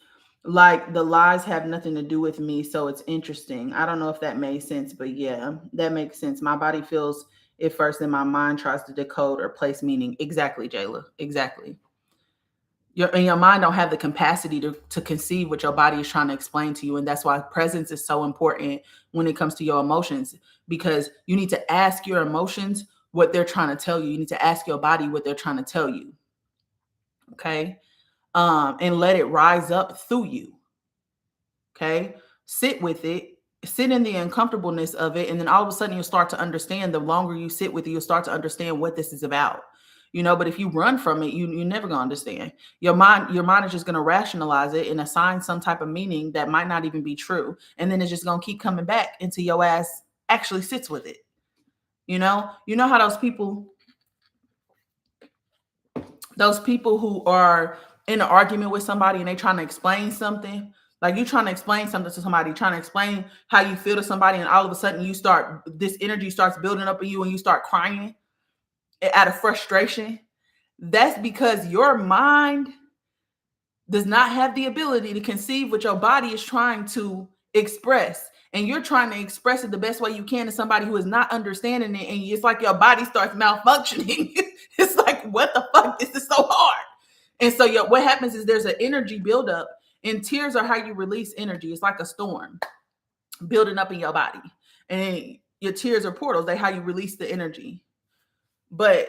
Like the lies have nothing to do with me, so it's interesting. I don't know if that made sense, but yeah, that makes sense. My body feels it first, and my mind tries to decode or place meaning. Exactly, Jayla. Exactly. Your mind don't have the capacity to conceive what your body is trying to explain to you, and that's why presence is so important when it comes to your emotions, because you need to ask your emotions what they're trying to tell you. You need to ask your body what they're trying to tell you. Okay. And let it rise up through you. Okay. Sit with it, sit in the uncomfortableness of it. And then all of a sudden you'll start to understand. The longer you sit with it, you'll start to understand what this is about. But if you run from it, you're never gonna understand. Your mind is just gonna rationalize it and assign some type of meaning that might not even be true. And then it's just gonna keep coming back until your ass actually sits with it. You know how those people who are in an argument with somebody and they trying to explain something, like you trying to explain something to somebody, trying to explain how you feel to somebody, and all of a sudden this energy starts building up in you and you start crying out of frustration. That's because your mind does not have the ability to conceive what your body is trying to express. And you're trying to express it the best way you can to somebody who is not understanding it. And it's like your body starts malfunctioning. It's like, what the fuck? This is so hard. And so what happens is there's an energy buildup, and tears are how you release energy. It's like a storm building up in your body. And your tears are portals. They how you release the energy. But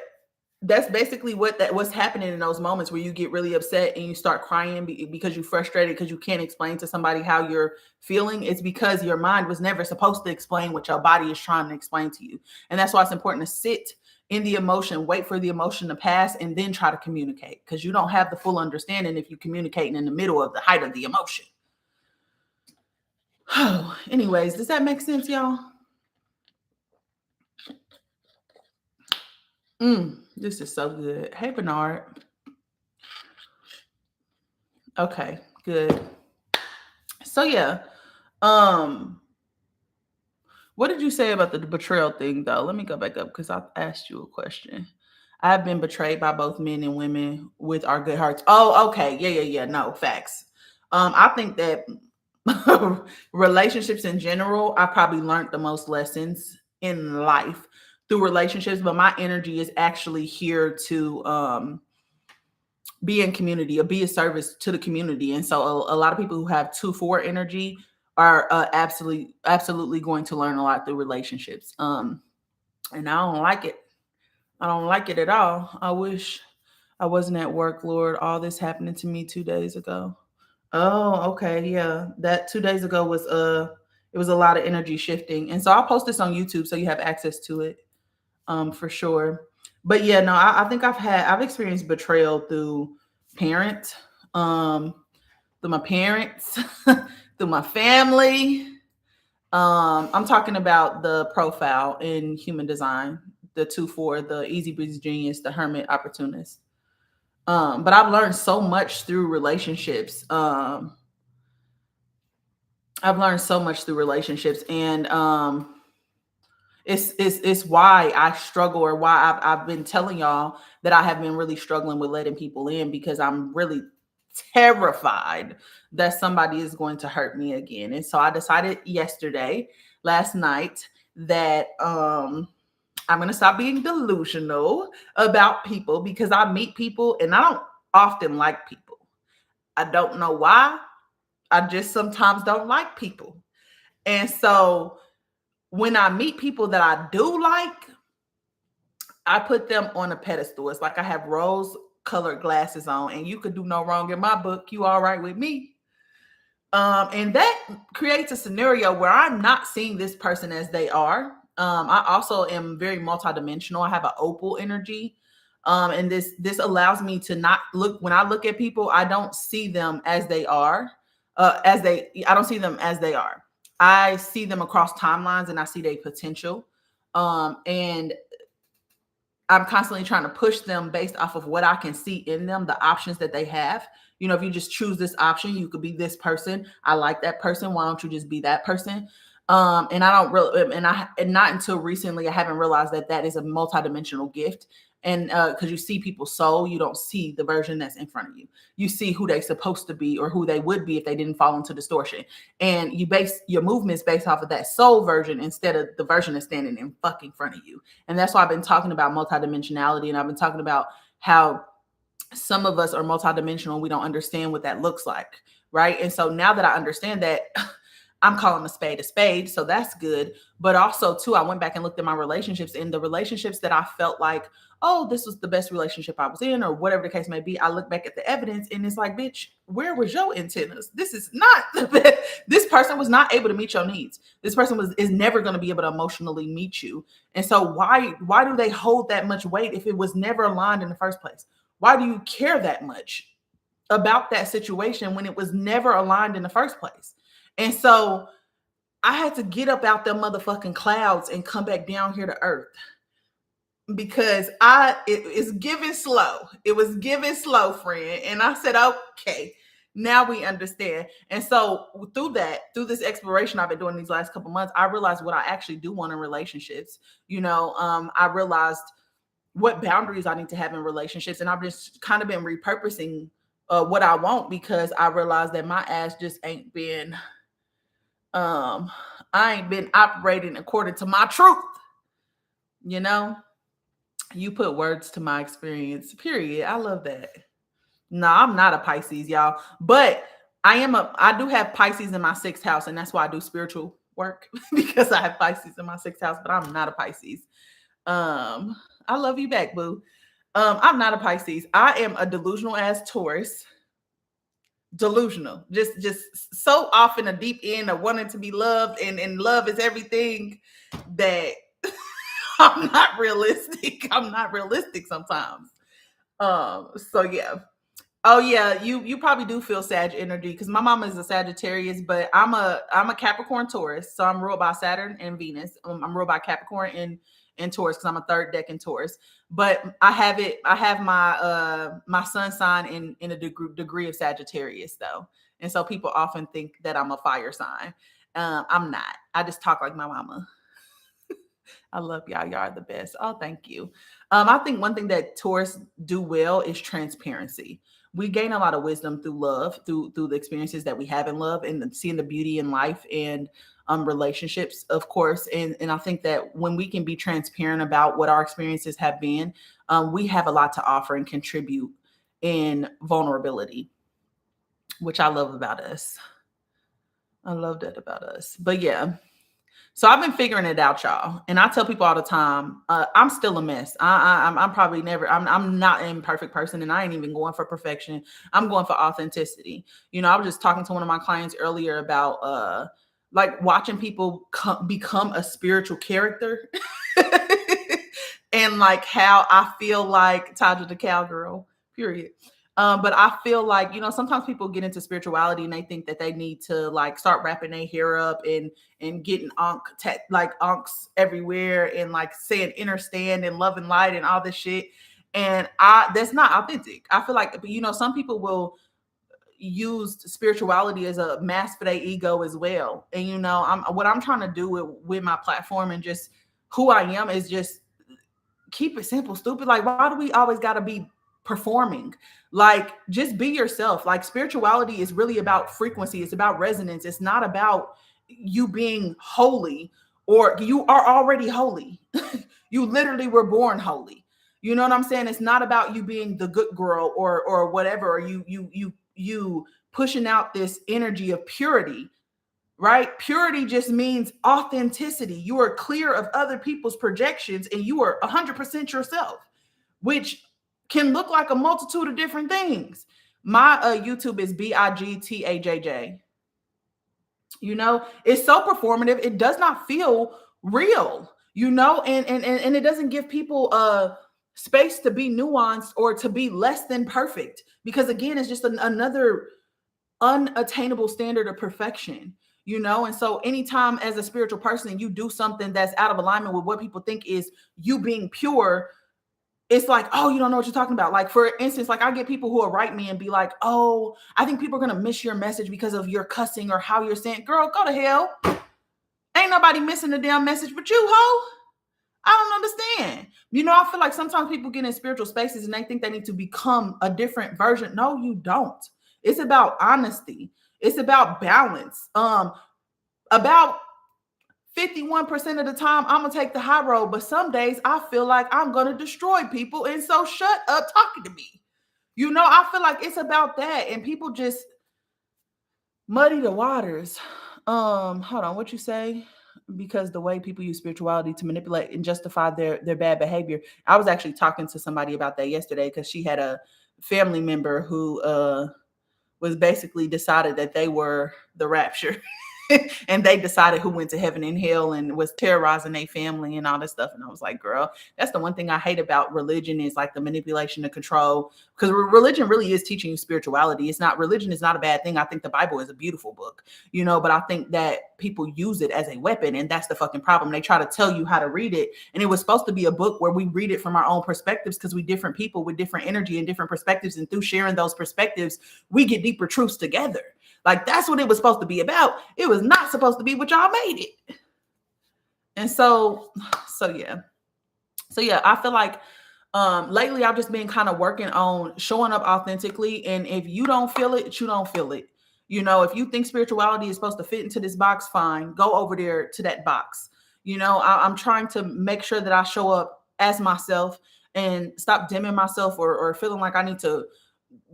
that's basically what's happening in those moments where you get really upset and you start crying because you're frustrated because you can't explain to somebody how you're feeling. It's because your mind was never supposed to explain what your body is trying to explain to you. And that's why it's important to sit in the emotion, wait for the emotion to pass, and then try to communicate, because you don't have the full understanding if you're communicating in the middle of the height of the emotion. Oh, anyways, does that make sense, y'all? This is so good. Hey, Bernard. Okay, good. So yeah, what did you say about the betrayal thing though? Let me go back up because I asked you a question. I've been betrayed by both men and women with our good hearts. Oh, okay. Yeah. No, facts. I think that relationships in general, I probably learned the most lessons in life through relationships, but my energy is actually here to be in community or be a service to the community. And so a lot of people who have 2-4 energy are absolutely going to learn a lot through relationships. And I don't like it. I don't like it at all. I wish I wasn't at work, Lord. All this happening to me 2 days ago. Oh, okay, yeah. That 2 days ago was it was a lot of energy shifting. And so I'll post this on YouTube so you have access to it, for sure. But yeah, no, I think I've experienced betrayal parents, um, through my parents, through my family. I'm talking about the profile in human design, the 2-4, the easy breezy genius, the hermit opportunist. But I've learned so much through relationships. I've learned so much through relationships, and it's why I struggle, or why I've been telling y'all that I have been really struggling with letting people in, because I'm really terrified that somebody is going to hurt me again. And so I decided last night, that I'm going to stop being delusional about people, because I meet people and I don't often like people. I don't know why. I just sometimes don't like people. And so when I meet people that I do like, I put them on a pedestal. It's like I have rose colored glasses on, and you could do no wrong in my book. You all right with me? And that creates a scenario where I'm not seeing this person as they are. I also am very multidimensional. I have an opal energy. And this allows me to not look, when I look at people, I don't see them as they are. I don't see them as they are. I see them across timelines, and I see their potential. And I'm constantly trying to push them based off of what I can see in them, the options that they have. You know, if you just choose this option, you could be this person. I like that person. Why don't you just be that person? And I don't really, and not until recently, I haven't realized that that is a multidimensional gift. And because you see people's soul, you don't see the version that's in front of you. You see who they're supposed to be, or who they would be if they didn't fall into distortion. And you base your movements based off of that soul version, instead of the version that's standing in fucking front of you. And that's why I've been talking about multidimensionality, and I've been talking about how some of us are multidimensional. We don't understand what that looks like, right? And so now that I understand that, I'm calling a spade. So that's good. But also, too, I went back and looked at my relationships, and the relationships that I felt like, oh, this was the best relationship I was in, or whatever the case may be. I look back at the evidence, and it's like, bitch, where was your antennas? This is not the best. This person was not able to meet your needs. This person is never going to be able to emotionally meet you. And so why do they hold that much weight if it was never aligned in the first place? Why do you care that much about that situation when it was never aligned in the first place? And so I had to get up out them motherfucking clouds and come back down here to earth, because it's giving slow. It was giving slow, friend. And I said, okay, now we understand. And so through this exploration I've been doing these last couple months, I realized what I actually do want in relationships. I realized what boundaries I need to have in relationships. And I've just kind of been repurposing what I want, because I realized that my ass just ain't been I ain't been operating according to my truth. You know, you put words to my experience, period. I love that. No, I'm not a Pisces, y'all, but I do have Pisces in my 6th house, and that's why I do spiritual work because I have Pisces in my 6th house, but I'm not a Pisces. I love you back, boo. I'm not a Pisces. I am a delusional ass Taurus. Delusional, just so off in a deep end of wanting to be loved, and love is everything, that I'm not realistic sometimes. So yeah. Oh yeah, you probably do feel Sag energy, because my mama is a Sagittarius, but I'm a Capricorn Taurus, so I'm ruled by Saturn and Venus. I'm ruled by Capricorn and Taurus, because I'm a 3rd decan Taurus. But I have my sun sign in a degree of Sagittarius though, and so people often think that I'm a fire sign. I'm not. I just talk like my mama. I love y'all. Y'all are the best. Oh, thank you. I think one thing that Taurus do well is transparency. we gain a lot of wisdom through love, through the experiences that we have in love, and seeing the beauty in life and relationships, of course. And I think that when we can be transparent about what our experiences have been, we have a lot to offer and contribute in vulnerability, which I love about us. I love that about us. But yeah, so I've been figuring it out, y'all. And I tell people all the time, I'm still a mess. I'm probably never. I'm not an imperfect person, and I ain't even going for perfection. I'm going for authenticity. I was just talking to one of my clients earlier about like watching people become a spiritual character, and like how I feel like Taja the cowgirl. Period. But I feel like, sometimes people get into spirituality and they think that they need to like start wrapping their hair up and getting like unks everywhere and like saying inner stand and love and light and all this shit. And that's not authentic. I feel like, some people will use spirituality as a mask for their ego as well. And what I'm trying to do with my platform and just who I am is just keep it simple, stupid. Like, why do we always got to be performing? Like, just be yourself. Like, spirituality is really about frequency. It's about resonance. It's not about you being holy, or you are already holy. You literally were born holy. You know what I'm saying? It's not about you being the good girl or whatever, or you pushing out this energy of purity. Right? Purity just means authenticity. You are clear of other people's projections and you are 100% yourself, which can look like a multitude of different things. My YouTube is BIGTAJJ. It's so performative. It does not feel real, and it doesn't give people space to be nuanced or to be less than perfect, because again, it's just another unattainable standard of perfection. And so anytime as a spiritual person you do something that's out of alignment with what people think is you being pure, it's like, oh, you don't know what you're talking about. Like, for instance, like I get people who will write me and be like, oh, I think people are going to miss your message because of your cussing or how you're saying. Girl, go to hell. Ain't nobody missing the damn message but you, ho. I don't understand. I feel like sometimes people get in spiritual spaces and they think they need to become a different version. No, you don't. It's about honesty. It's about balance. About 51% of the time, I'm going to take the high road. But some days I feel like I'm going to destroy people. And so shut up talking to me. I feel like it's about that. And people just muddy the waters. Hold on, what you say? Because the way people use spirituality to manipulate and justify their bad behavior. I was actually talking to somebody about that yesterday because she had a family member who was basically decided that they were the rapture. And they decided who went to heaven and hell and was terrorizing their family and all this stuff. And I was like, girl, that's the one thing I hate about religion is like the manipulation of control, because religion really is teaching you spirituality. Religion is not a bad thing. I think the Bible is a beautiful book, but I think that people use it as a weapon, and that's the fucking problem. They try to tell you how to read it. And it was supposed to be a book where we read it from our own perspectives, because we different people with different energy and different perspectives. And through sharing those perspectives, we get deeper truths together. Like, that's what it was supposed to be about. It was not supposed to be what y'all made it. And so yeah. I feel like lately I've just been kind of working on showing up authentically. And if you don't feel it, you don't feel it. If you think spirituality is supposed to fit into this box, fine. Go over there to that box. I'm trying to make sure that I show up as myself and stop dimming myself or feeling like I need to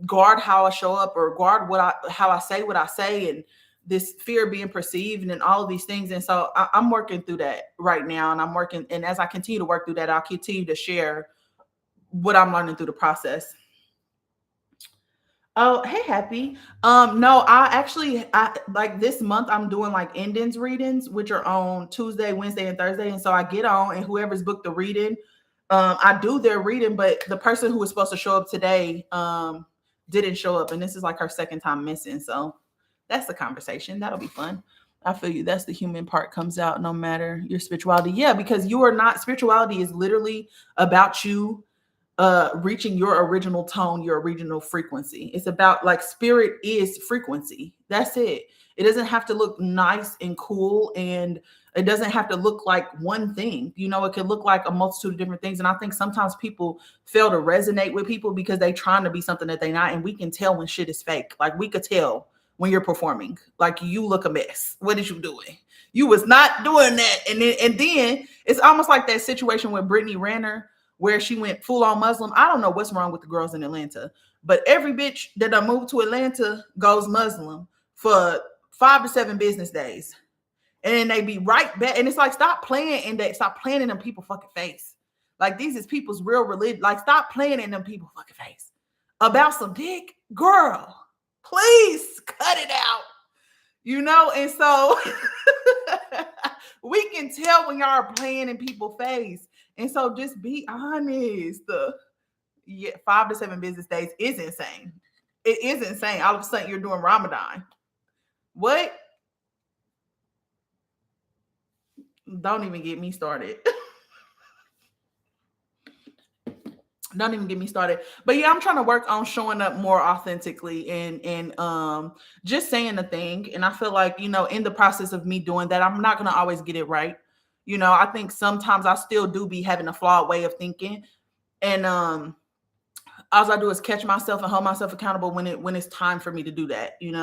guard how I show up or guard how I say what I say, and this fear of being perceived and all of these things. And so I'm working through that right now, and as I continue to work through that, I'll continue to share what I'm learning through the process. Oh, hey, Happy. No, I like this month I'm doing like endings readings, which are on Tuesday, Wednesday, and Thursday. And so I get on, and whoever's booked the reading, I do their reading, but the person who was supposed to show up today didn't show up, and this is like her second time missing. So that's the conversation. That'll be fun. I feel you. That's the human part comes out no matter your spirituality. Yeah, because you are not, spirituality is literally about you reaching your original tone, your original frequency. It's about, like, spirit is frequency. That's it. It doesn't have to look nice and cool and It doesn't have to look like one thing. It could look like a multitude of different things. And I think sometimes people fail to resonate with people because they trying to be something that they're not. And we can tell when shit is fake. Like we could tell when you're performing. Like you look a mess. What is you doing? You was not doing that. And then it's almost like that situation with Brittany Renner where she went full on Muslim. I don't know what's wrong with the girls in Atlanta, but every bitch that done moved to Atlanta goes Muslim for 5 to 7 business days. And then they be right back. And it's like, stop playing in them people fucking face. Like these is people's real religion. Like stop playing in them people fucking face. About some dick, girl. Please cut it out. And so we can tell when y'all are playing in people's face. And so just be honest. 5 to 7 business days is insane. It is insane. All of a sudden you're doing Ramadan. What? Don't even get me started. Don't even get me started. But yeah, I'm trying to work on showing up more authentically and just saying the thing. And I feel like, in the process of me doing that, I'm not gonna always get it right. I think sometimes I still do be having a flawed way of thinking. And all I do is catch myself and hold myself accountable when it's time for me to do that. In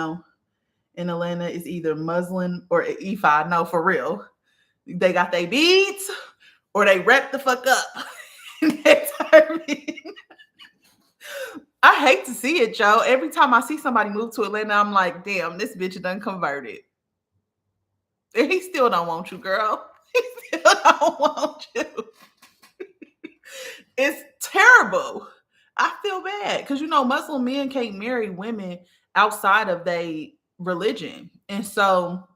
Atlanta, it's either Muslim or Ifa. No, for real. They got their beads or they wrap the fuck up. I hate to see it, Joe. Every time I see somebody move to Atlanta, I'm like, damn, this bitch done converted. And he still don't want you, girl. He still don't want you. It's terrible. I feel bad because, Muslim men can't marry women outside of their religion. And so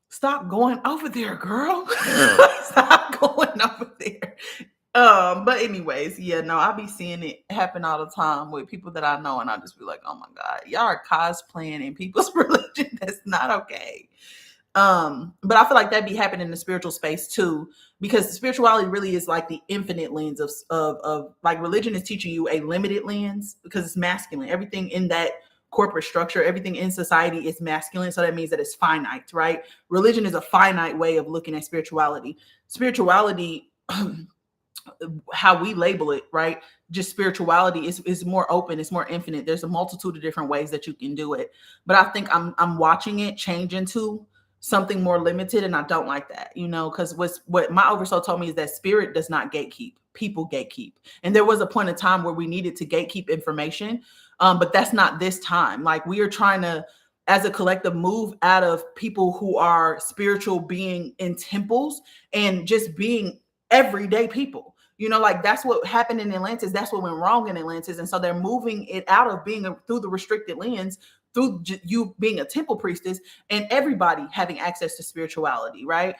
stop going over there, girl. Stop going over there. But anyways, yeah, no, I be seeing it happen all the time with people that I know, and I just be like, oh my God, y'all are cosplaying in people's religion. That's not okay. But I feel like that'd be happening in the spiritual space too, because spirituality really is like the infinite lens of like religion is teaching you a limited lens because it's masculine. Everything in that corporate structure, everything in society is masculine. So that means that it's finite, right? Religion is a finite way of looking at spirituality. Spirituality, how we label it, right? Just spirituality is more open, it's more infinite. There's a multitude of different ways that you can do it. But I think I'm watching it change into something more limited, and I don't like that, because what my oversoul told me is that spirit does not gatekeep, people gatekeep. And there was a point in time where we needed to gatekeep information, but that's not this time. Like we are trying to, as a collective, move out of people who are spiritual being in temples and just being everyday people. Like that's what happened in Atlantis. That's what went wrong in Atlantis. And so they're moving it out of being through the restricted lens, through you being a temple priestess and everybody having access to spirituality, right?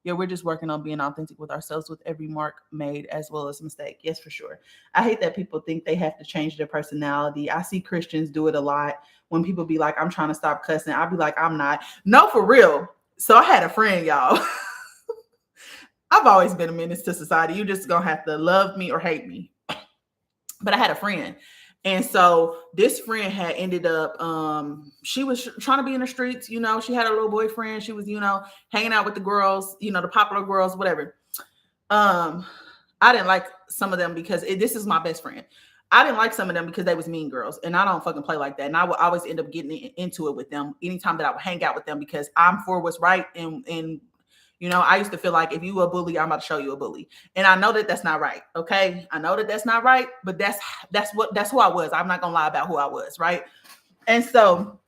Yeah, we're just working on being authentic with ourselves with every mark made as well as mistake. Yes, for sure. I hate that people think they have to change their personality. I see Christians do it a lot. When people be like, I'm trying to stop cussing, I'll be like, I'm not. No, for real. So I had a friend, y'all. I've always been a menace to society. You just gonna have to love me or hate me. But I had a friend. And so this friend had ended up, she was trying to be in the streets. She had a little boyfriend. She was, hanging out with the girls, the popular girls, whatever. I didn't like some of them because this is my best friend. I didn't like some of them because they was mean girls, and I don't fucking play like that. And I would always end up getting into it with them anytime that I would hang out with them because I'm for what's right. And I used to feel like if you a bully, I'm about to show you a bully. And I know that that's not right. Okay. I know that that's not right, but that's who I was. I'm not going to lie about who I was. Right. And so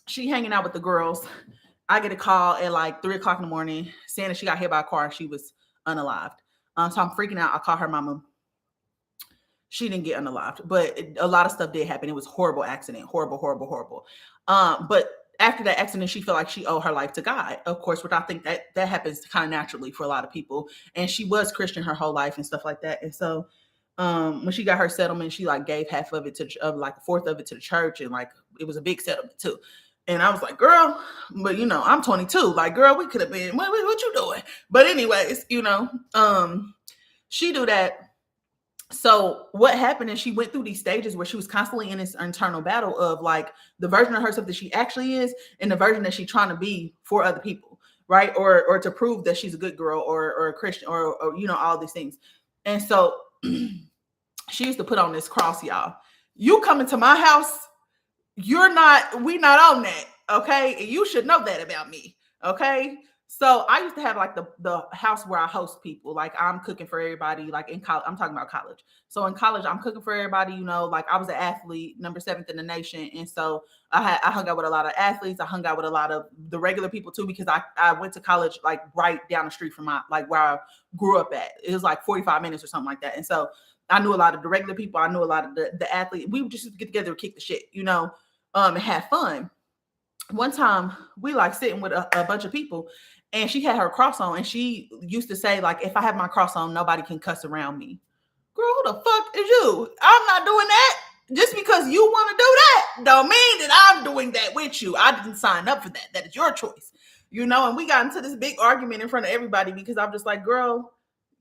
she hanging out with the girls. I get a call at like 3:00 in the morning saying that she got hit by a car and she was unalived. So I'm freaking out. I call her mama. She didn't get unalived, but a lot of stuff did happen. It was a horrible accident. Horrible, horrible, horrible. But after that accident, she felt like she owed her life to God, of course, which I think that happens kind of naturally for a lot of people. And she was Christian her whole life and stuff like that. And so when she got her settlement, she like gave half of it like a fourth of it to the church. And like, it was a big settlement too. And I was like, girl, but I'm 22. Like, girl, we could have been, what you doing? But anyways, she do that. So what happened is she went through these stages where she was constantly in this internal battle of like the version of herself that she actually is and the version that she's trying to be for other people. right? Or to prove that she's a good girl or a Christian or all these things. And so she used to put on this cross, y'all. You come into my house, we not on that, okay? And you should know that about me, okay? So I used to have like the house where I host people. Like I'm cooking for everybody, like in college. I'm talking about college. So in college, I'm cooking for everybody, like I was an athlete, number 7th in the nation. And so I hung out with a lot of athletes. I hung out with a lot of the regular people too, because I went to college like right down the street from where I grew up at. It was like 45 minutes or something like that. And so I knew a lot of the regular people. I knew a lot of the athletes. We would just get together and kick the shit, and have fun. One time we like sitting with a bunch of people, and she had her cross on, and she used to say, like, if I have my cross on, nobody can cuss around me. Girl, who the fuck is you? I'm not doing that. Just because you want to do that don't mean that I'm doing that with you. I didn't sign up for that. That is your choice. And we got into this big argument in front of everybody because I'm just like, girl,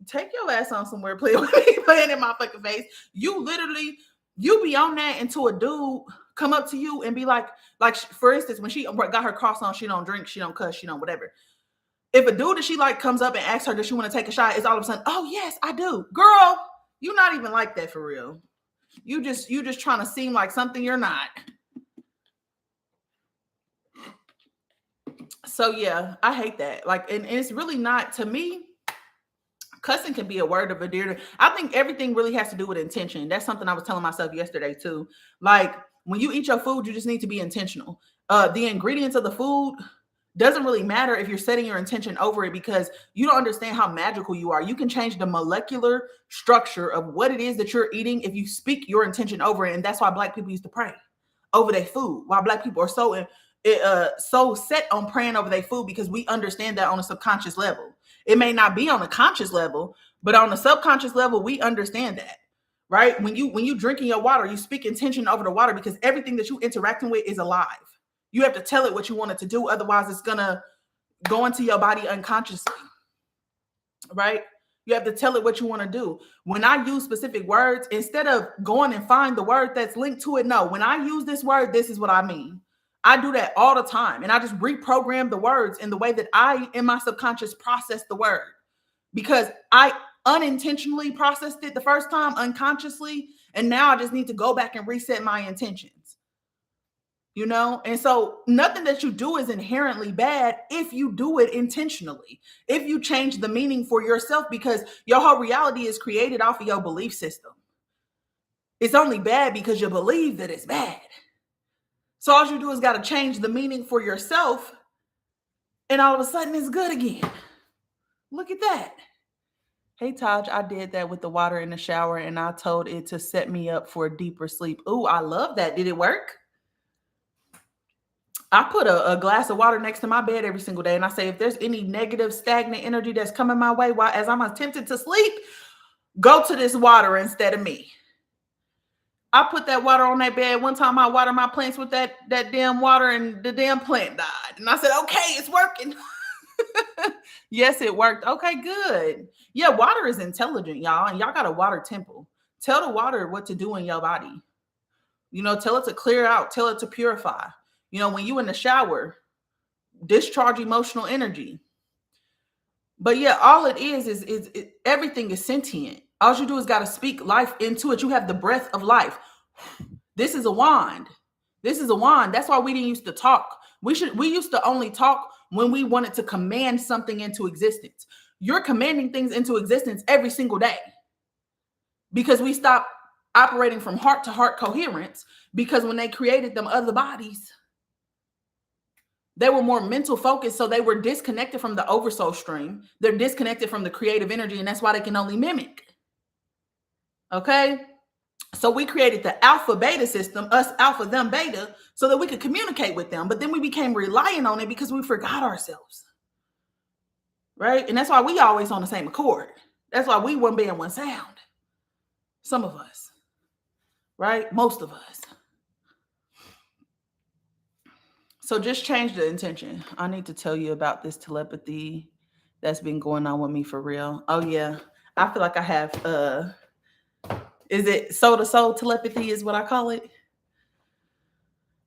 take your ass on somewhere, play with me, playing in my fucking face. You be on that until a dude come up to you and be like, for instance, when she got her cross on, she don't drink, she don't cuss, she don't whatever. If a dude that she like comes up and asks her, does she want to take a shot? It's all of a sudden, oh yes, I do. Girl, you're not even like that for real. You just trying to seem like something you're not. So yeah, I hate that. Like, and it's really not, to me, cussing can be a word of endearment. I think everything really has to do with intention. That's something I was telling myself yesterday too. Like when you eat your food, you just need to be intentional. The ingredients of the food doesn't really matter if you're setting your intention over it, because you don't understand how magical you are. You can change the molecular structure of what it is that you're eating if you speak your intention over it. And that's why Black people used to pray over their food. Why Black people are so set on praying over their food, because we understand that on a subconscious level. It may not be on a conscious level, but on a subconscious level, we understand that, right? When you drinking your water, you speak intention over the water, because everything that you interacting with is alive. You have to tell it what you want it to do. Otherwise, it's going to go into your body unconsciously, right? You have to tell it what you want to do. When I use specific words, instead of going and find the word that's linked to it, no, when I use this word, this is what I mean. I do that all the time. And I just reprogram the words in the way that I, in my subconscious, process the word. Because I unintentionally processed it the first time unconsciously. And now I just need to go back and reset my intentions. And so nothing that you do is inherently bad if you do it intentionally, if you change the meaning for yourself, because your whole reality is created off of your belief system. It's only bad because you believe that it's bad. So all you do is got to change the meaning for yourself, and all of a sudden it's good again. Look at that. Hey, Taj, I did that with the water in the shower, and I told it to set me up for a deeper sleep. Ooh, I love that. Did it work? I put a glass of water next to my bed every single day, and I say, if there's any negative, stagnant energy that's coming my way as I'm attempting to sleep, go to this water instead of me. I put that water on that bed. One time I watered my plants with that damn water, and the damn plant died. And I said, okay, it's working. Yes, it worked. Okay, good. Yeah, water is intelligent, y'all. And y'all got a water temple. Tell the water what to do in your body. Tell it to clear out. Tell it to purify. When you in the shower, discharge emotional energy. But yeah, all it is everything is sentient. All you do is got to speak life into it. You have the breath of life. This is a wand. This is a wand. That's why we didn't used to talk. We used to only talk when we wanted to command something into existence. You're commanding things into existence every single day, because we stopped operating from heart to heart coherence, because when they created them other bodies, they were more mental focused. So they were disconnected from the oversoul stream. They're disconnected from the creative energy. And that's why they can only mimic. Okay. So we created the alpha beta system, us alpha, them beta, so that we could communicate with them. But then we became reliant on it because we forgot ourselves. Right. And that's why we always on the same accord. That's why we one band, one sound. Some of us. Right. Most of us. So just change the intention. I need to tell you about this telepathy that's been going on with me for real. Oh yeah. I feel like I have is it soul to soul telepathy is what I call it.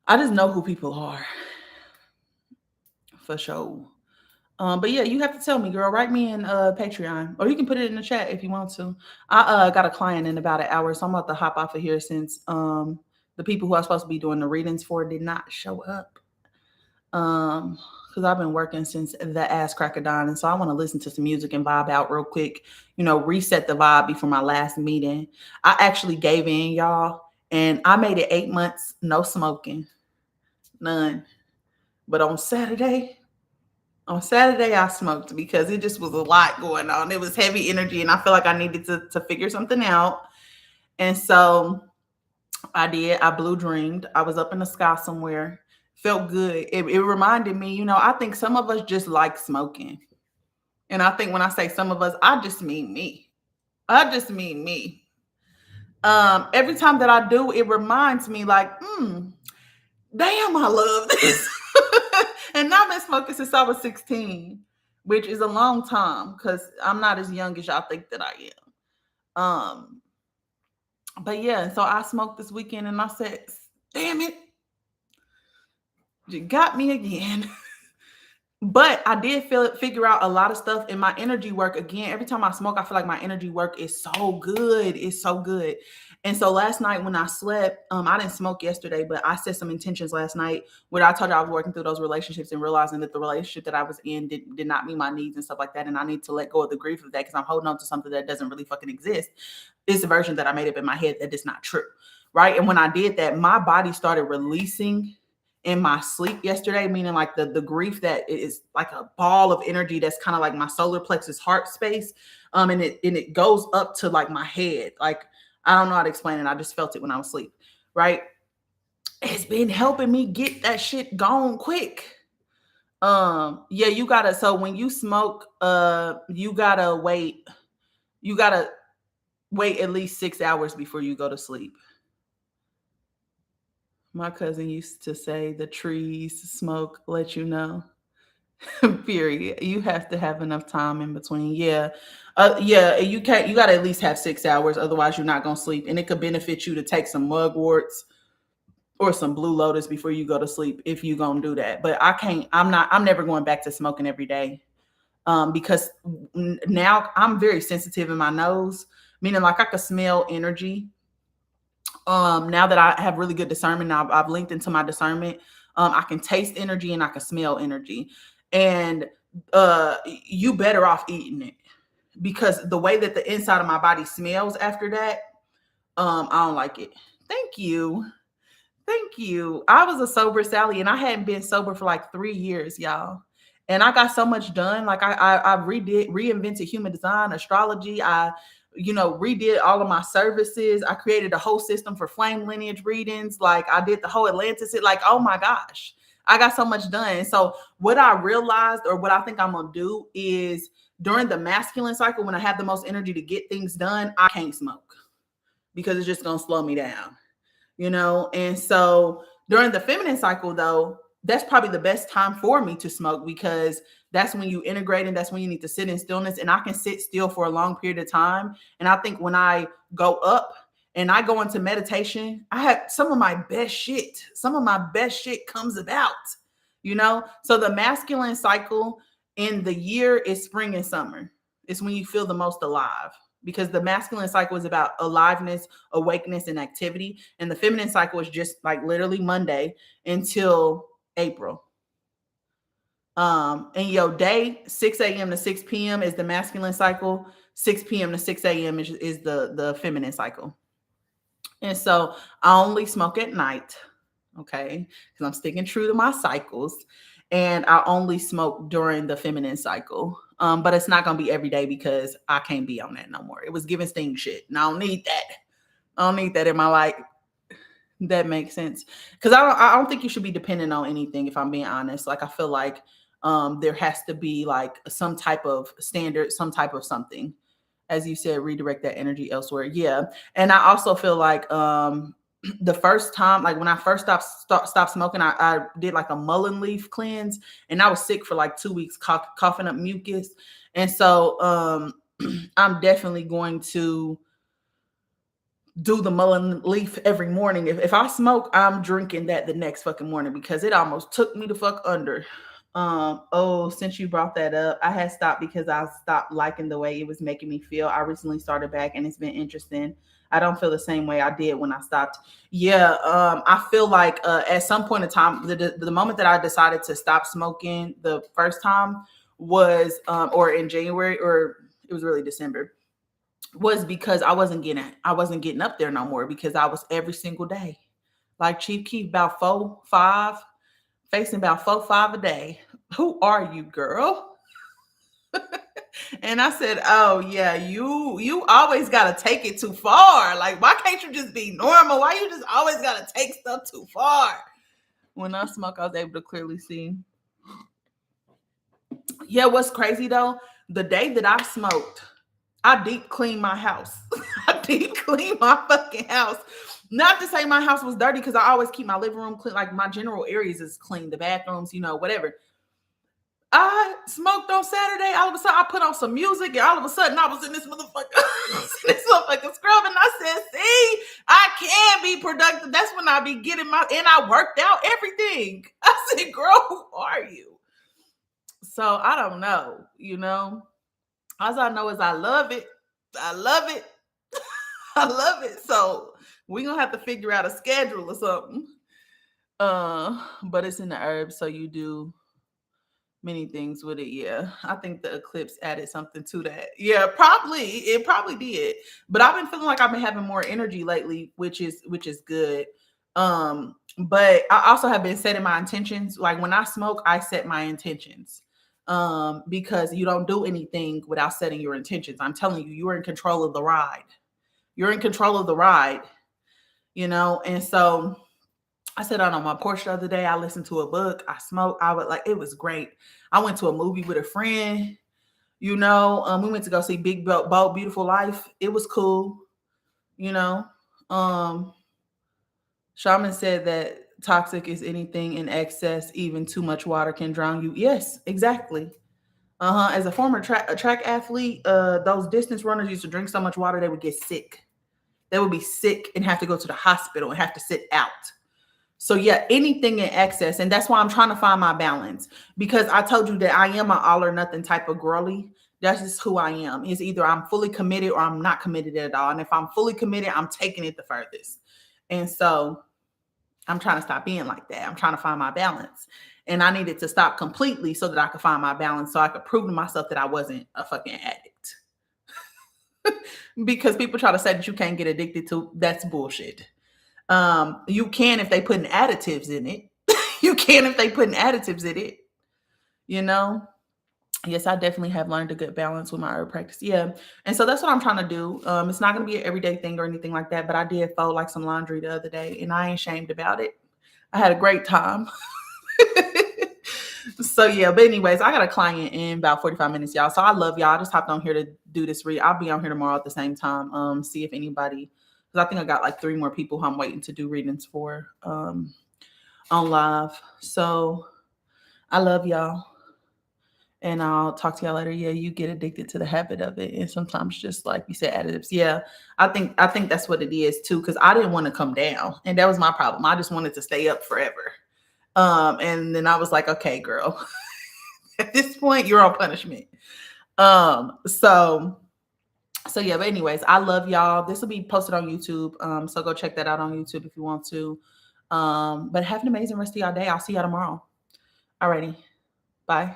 I just know who people are. For sure. But yeah, you have to tell me, girl. Write me in Patreon, or you can put it in the chat if you want to. I got a client in about an hour, so I'm about to hop off of here since the people who I was supposed to be doing the readings for did not show up. Um, because I've been working since the ass crack of dawn, and so I want to listen to some music and vibe out real quick. Reset the vibe before my last meeting. I actually gave in, y'all, and I made it 8 months, no smoking, none. But on Saturday, I smoked because it just was a lot going on. It was heavy energy, and I feel like I needed to figure something out. And so I did. I blue dreamed. I was up in the sky somewhere. Felt good. It reminded me, I think some of us just like smoking. And I think when I say some of us, I just mean me. I just mean me. Every time that I do, it reminds me like, damn, I love this. And I've been smoking since I was 16, which is a long time because I'm not as young as y'all think that I am. But yeah, so I smoked this weekend and I said, damn it, you got me again. But I did figure out a lot of stuff in my energy work. Again, every time I smoke, I feel like my energy work is so good. It's so good. And so last night when I slept, I didn't smoke yesterday, but I set some intentions last night where I told you I was working through those relationships and realizing that the relationship that I was in did not meet my needs and stuff like that. And I need to let go of the grief of that because I'm holding on to something that doesn't really fucking exist. It's a version that I made up in my head that is not true. Right. And when I did that, my body started releasing in my sleep yesterday, meaning like the grief that is like a ball of energy that's kind of like my solar plexus heart space. And it goes up to like my head. Like I don't know how to explain it. I just felt it when I was asleep. Right. It's been helping me get that shit gone quick. Yeah, so when you smoke, you gotta wait at least 6 hours before you go to sleep. My cousin used to say the trees smoke let you know. Period. You have to have enough time in between. Yeah. Yeah, you gotta at least have 6 hours, otherwise you're not gonna sleep. And it could benefit you to take some mugworts or some blue lotus before you go to sleep if you gonna do that. But I'm never going back to smoking every day. Because now I'm very sensitive in my nose, meaning like I could smell energy. Now that I have really good discernment, I've linked into my discernment. I can taste energy and I can smell energy. And you better off eating it because the way that the inside of my body smells after that, I don't like it. Thank you. Thank you. I was a sober Sally and I hadn't been sober for like 3 years, y'all. And I got so much done. Like I reinvented human design, astrology. I redid all of my services. I created a whole system for flame lineage readings. Like I did the whole Atlantis. Like, oh my gosh, I got so much done. And so what I realized, or what I think I'm gonna do, is during the masculine cycle, when I have the most energy to get things done, I can't smoke because it's just gonna slow me down. And so during the feminine cycle, though, that's probably the best time for me to smoke because that's when you integrate and that's when you need to sit in stillness. And I can sit still for a long period of time. And I think when I go up and I go into meditation, I have some of my best shit. Some of my best shit comes about. So the masculine cycle in the year is spring and summer. It's when you feel the most alive, because the masculine cycle is about aliveness, awakeness, and activity. And the feminine cycle is just like literally Monday until April. And your day, 6 a.m. to 6 p.m. is the masculine cycle. 6 p.m. to 6 a.m. is the feminine cycle. And so I only smoke at night, okay? Because I'm sticking true to my cycles. And I only smoke during the feminine cycle. But it's not gonna be every day because I can't be on that no more. It was giving sting shit, and I don't need that. I don't need that in my life. That makes sense. Because I don't think you should be dependent on anything. If I'm being honest, like I feel like there has to be like some type of standard, some type of something. As you said, redirect that energy elsewhere. Yeah, and I also feel like the first time, like when I first stopped smoking, I did like a mullein leaf cleanse, and I was sick for like 2 weeks, coughing up mucus. And so I'm definitely going to do the mullein leaf every morning. If I smoke, I'm drinking that the next fucking morning because it almost took me the fuck under. Oh, since you brought that up, I had stopped because I stopped liking the way it was making me feel. I recently started back and it's been interesting. I don't feel the same way I did when I stopped. Yeah, I feel like at some point in time, the moment that I decided to stop smoking the first time was, or in January, or it was really December, was because I wasn't getting up there no more because I was every single day. Like Chief Keef, about 4, 5, facing about 4, 5 a day. Who are you, girl? And I said, "Oh yeah, you always gotta take it too far. Like, why can't you just be normal? Why you just always gotta take stuff too far?" When I smoke, I was able to clearly see. Yeah, what's crazy though? The day that I smoked, I deep cleaned my house. I deep cleaned my fucking house. Not to say my house was dirty because I always keep my living room clean. Like my general areas is clean, the bathrooms, whatever. I smoked on Saturday. All of a sudden, I put on some music, and all of a sudden, I was in this motherfucker, this motherfucker scrubbing. I said, "See, I can be productive." That's when I be getting and I worked out everything. I said, "Girl, who are you?" So I don't know. All I know is I love it. I love it. I love it. So we gonna have to figure out a schedule or something. But it's in the herbs, so you do many things with it. Yeah, I think the eclipse added something to that. Yeah, probably it probably did. But I've been feeling like I've been having more energy lately, which is good. But I also have been setting my intentions. Like when I smoke, I set my intentions. Because you don't do anything without setting your intentions. I'm telling you, you're in control of the ride. You're in control of the ride. And so I sat out on my porch the other day. I listened to a book. I smoked. I would like it was great. I went to a movie with a friend. We went to go see Big Boat Beautiful Life. It was cool. You know, um, Shaman said that toxic is anything in excess. Even too much water can drown you. Yes, exactly. As a former track athlete, those distance runners used to drink so much water they would get sick. They would be sick and have to go to the hospital and have to sit out. So yeah, anything in excess. And that's why I'm trying to find my balance. Because I told you that I am an all or nothing type of girly. That's just who I am. It's either I'm fully committed or I'm not committed at all. And if I'm fully committed, I'm taking it the furthest. And so I'm trying to stop being like that. I'm trying to find my balance. And I needed to stop completely so that I could find my balance so I could prove to myself that I wasn't a fucking addict. Because people try to say that you can't get addicted to that's bullshit. You can if they putting additives in it. You can if they putting additives in it. You know. Yes, I definitely have learned a good balance with my herb practice. Yeah, and so that's what I'm trying to do. It's not going to be an everyday thing or anything like that, but I did fold like some laundry the other day, and I ain't ashamed about it. I had a great time. So yeah, but anyways, I got a client in about 45 minutes, y'all. So I love y'all. I just hopped on here to do this read. I'll be on here tomorrow at the same time. See if anybody, because I think I got like 3 more people who I'm waiting to do readings for on live. So I love y'all. And I'll talk to y'all later. Yeah, you get addicted to the habit of it. And sometimes just like you said, additives. Yeah, I think that's what it is too. Cause I didn't want to come down. And that was my problem. I just wanted to stay up forever. And then I was like, okay, girl, at this point, you're on punishment. So yeah, but anyways, I love y'all. This will be posted on YouTube. So go check that out on YouTube if you want to. But have an amazing rest of y'all day. I'll see y'all tomorrow. Alrighty. Bye.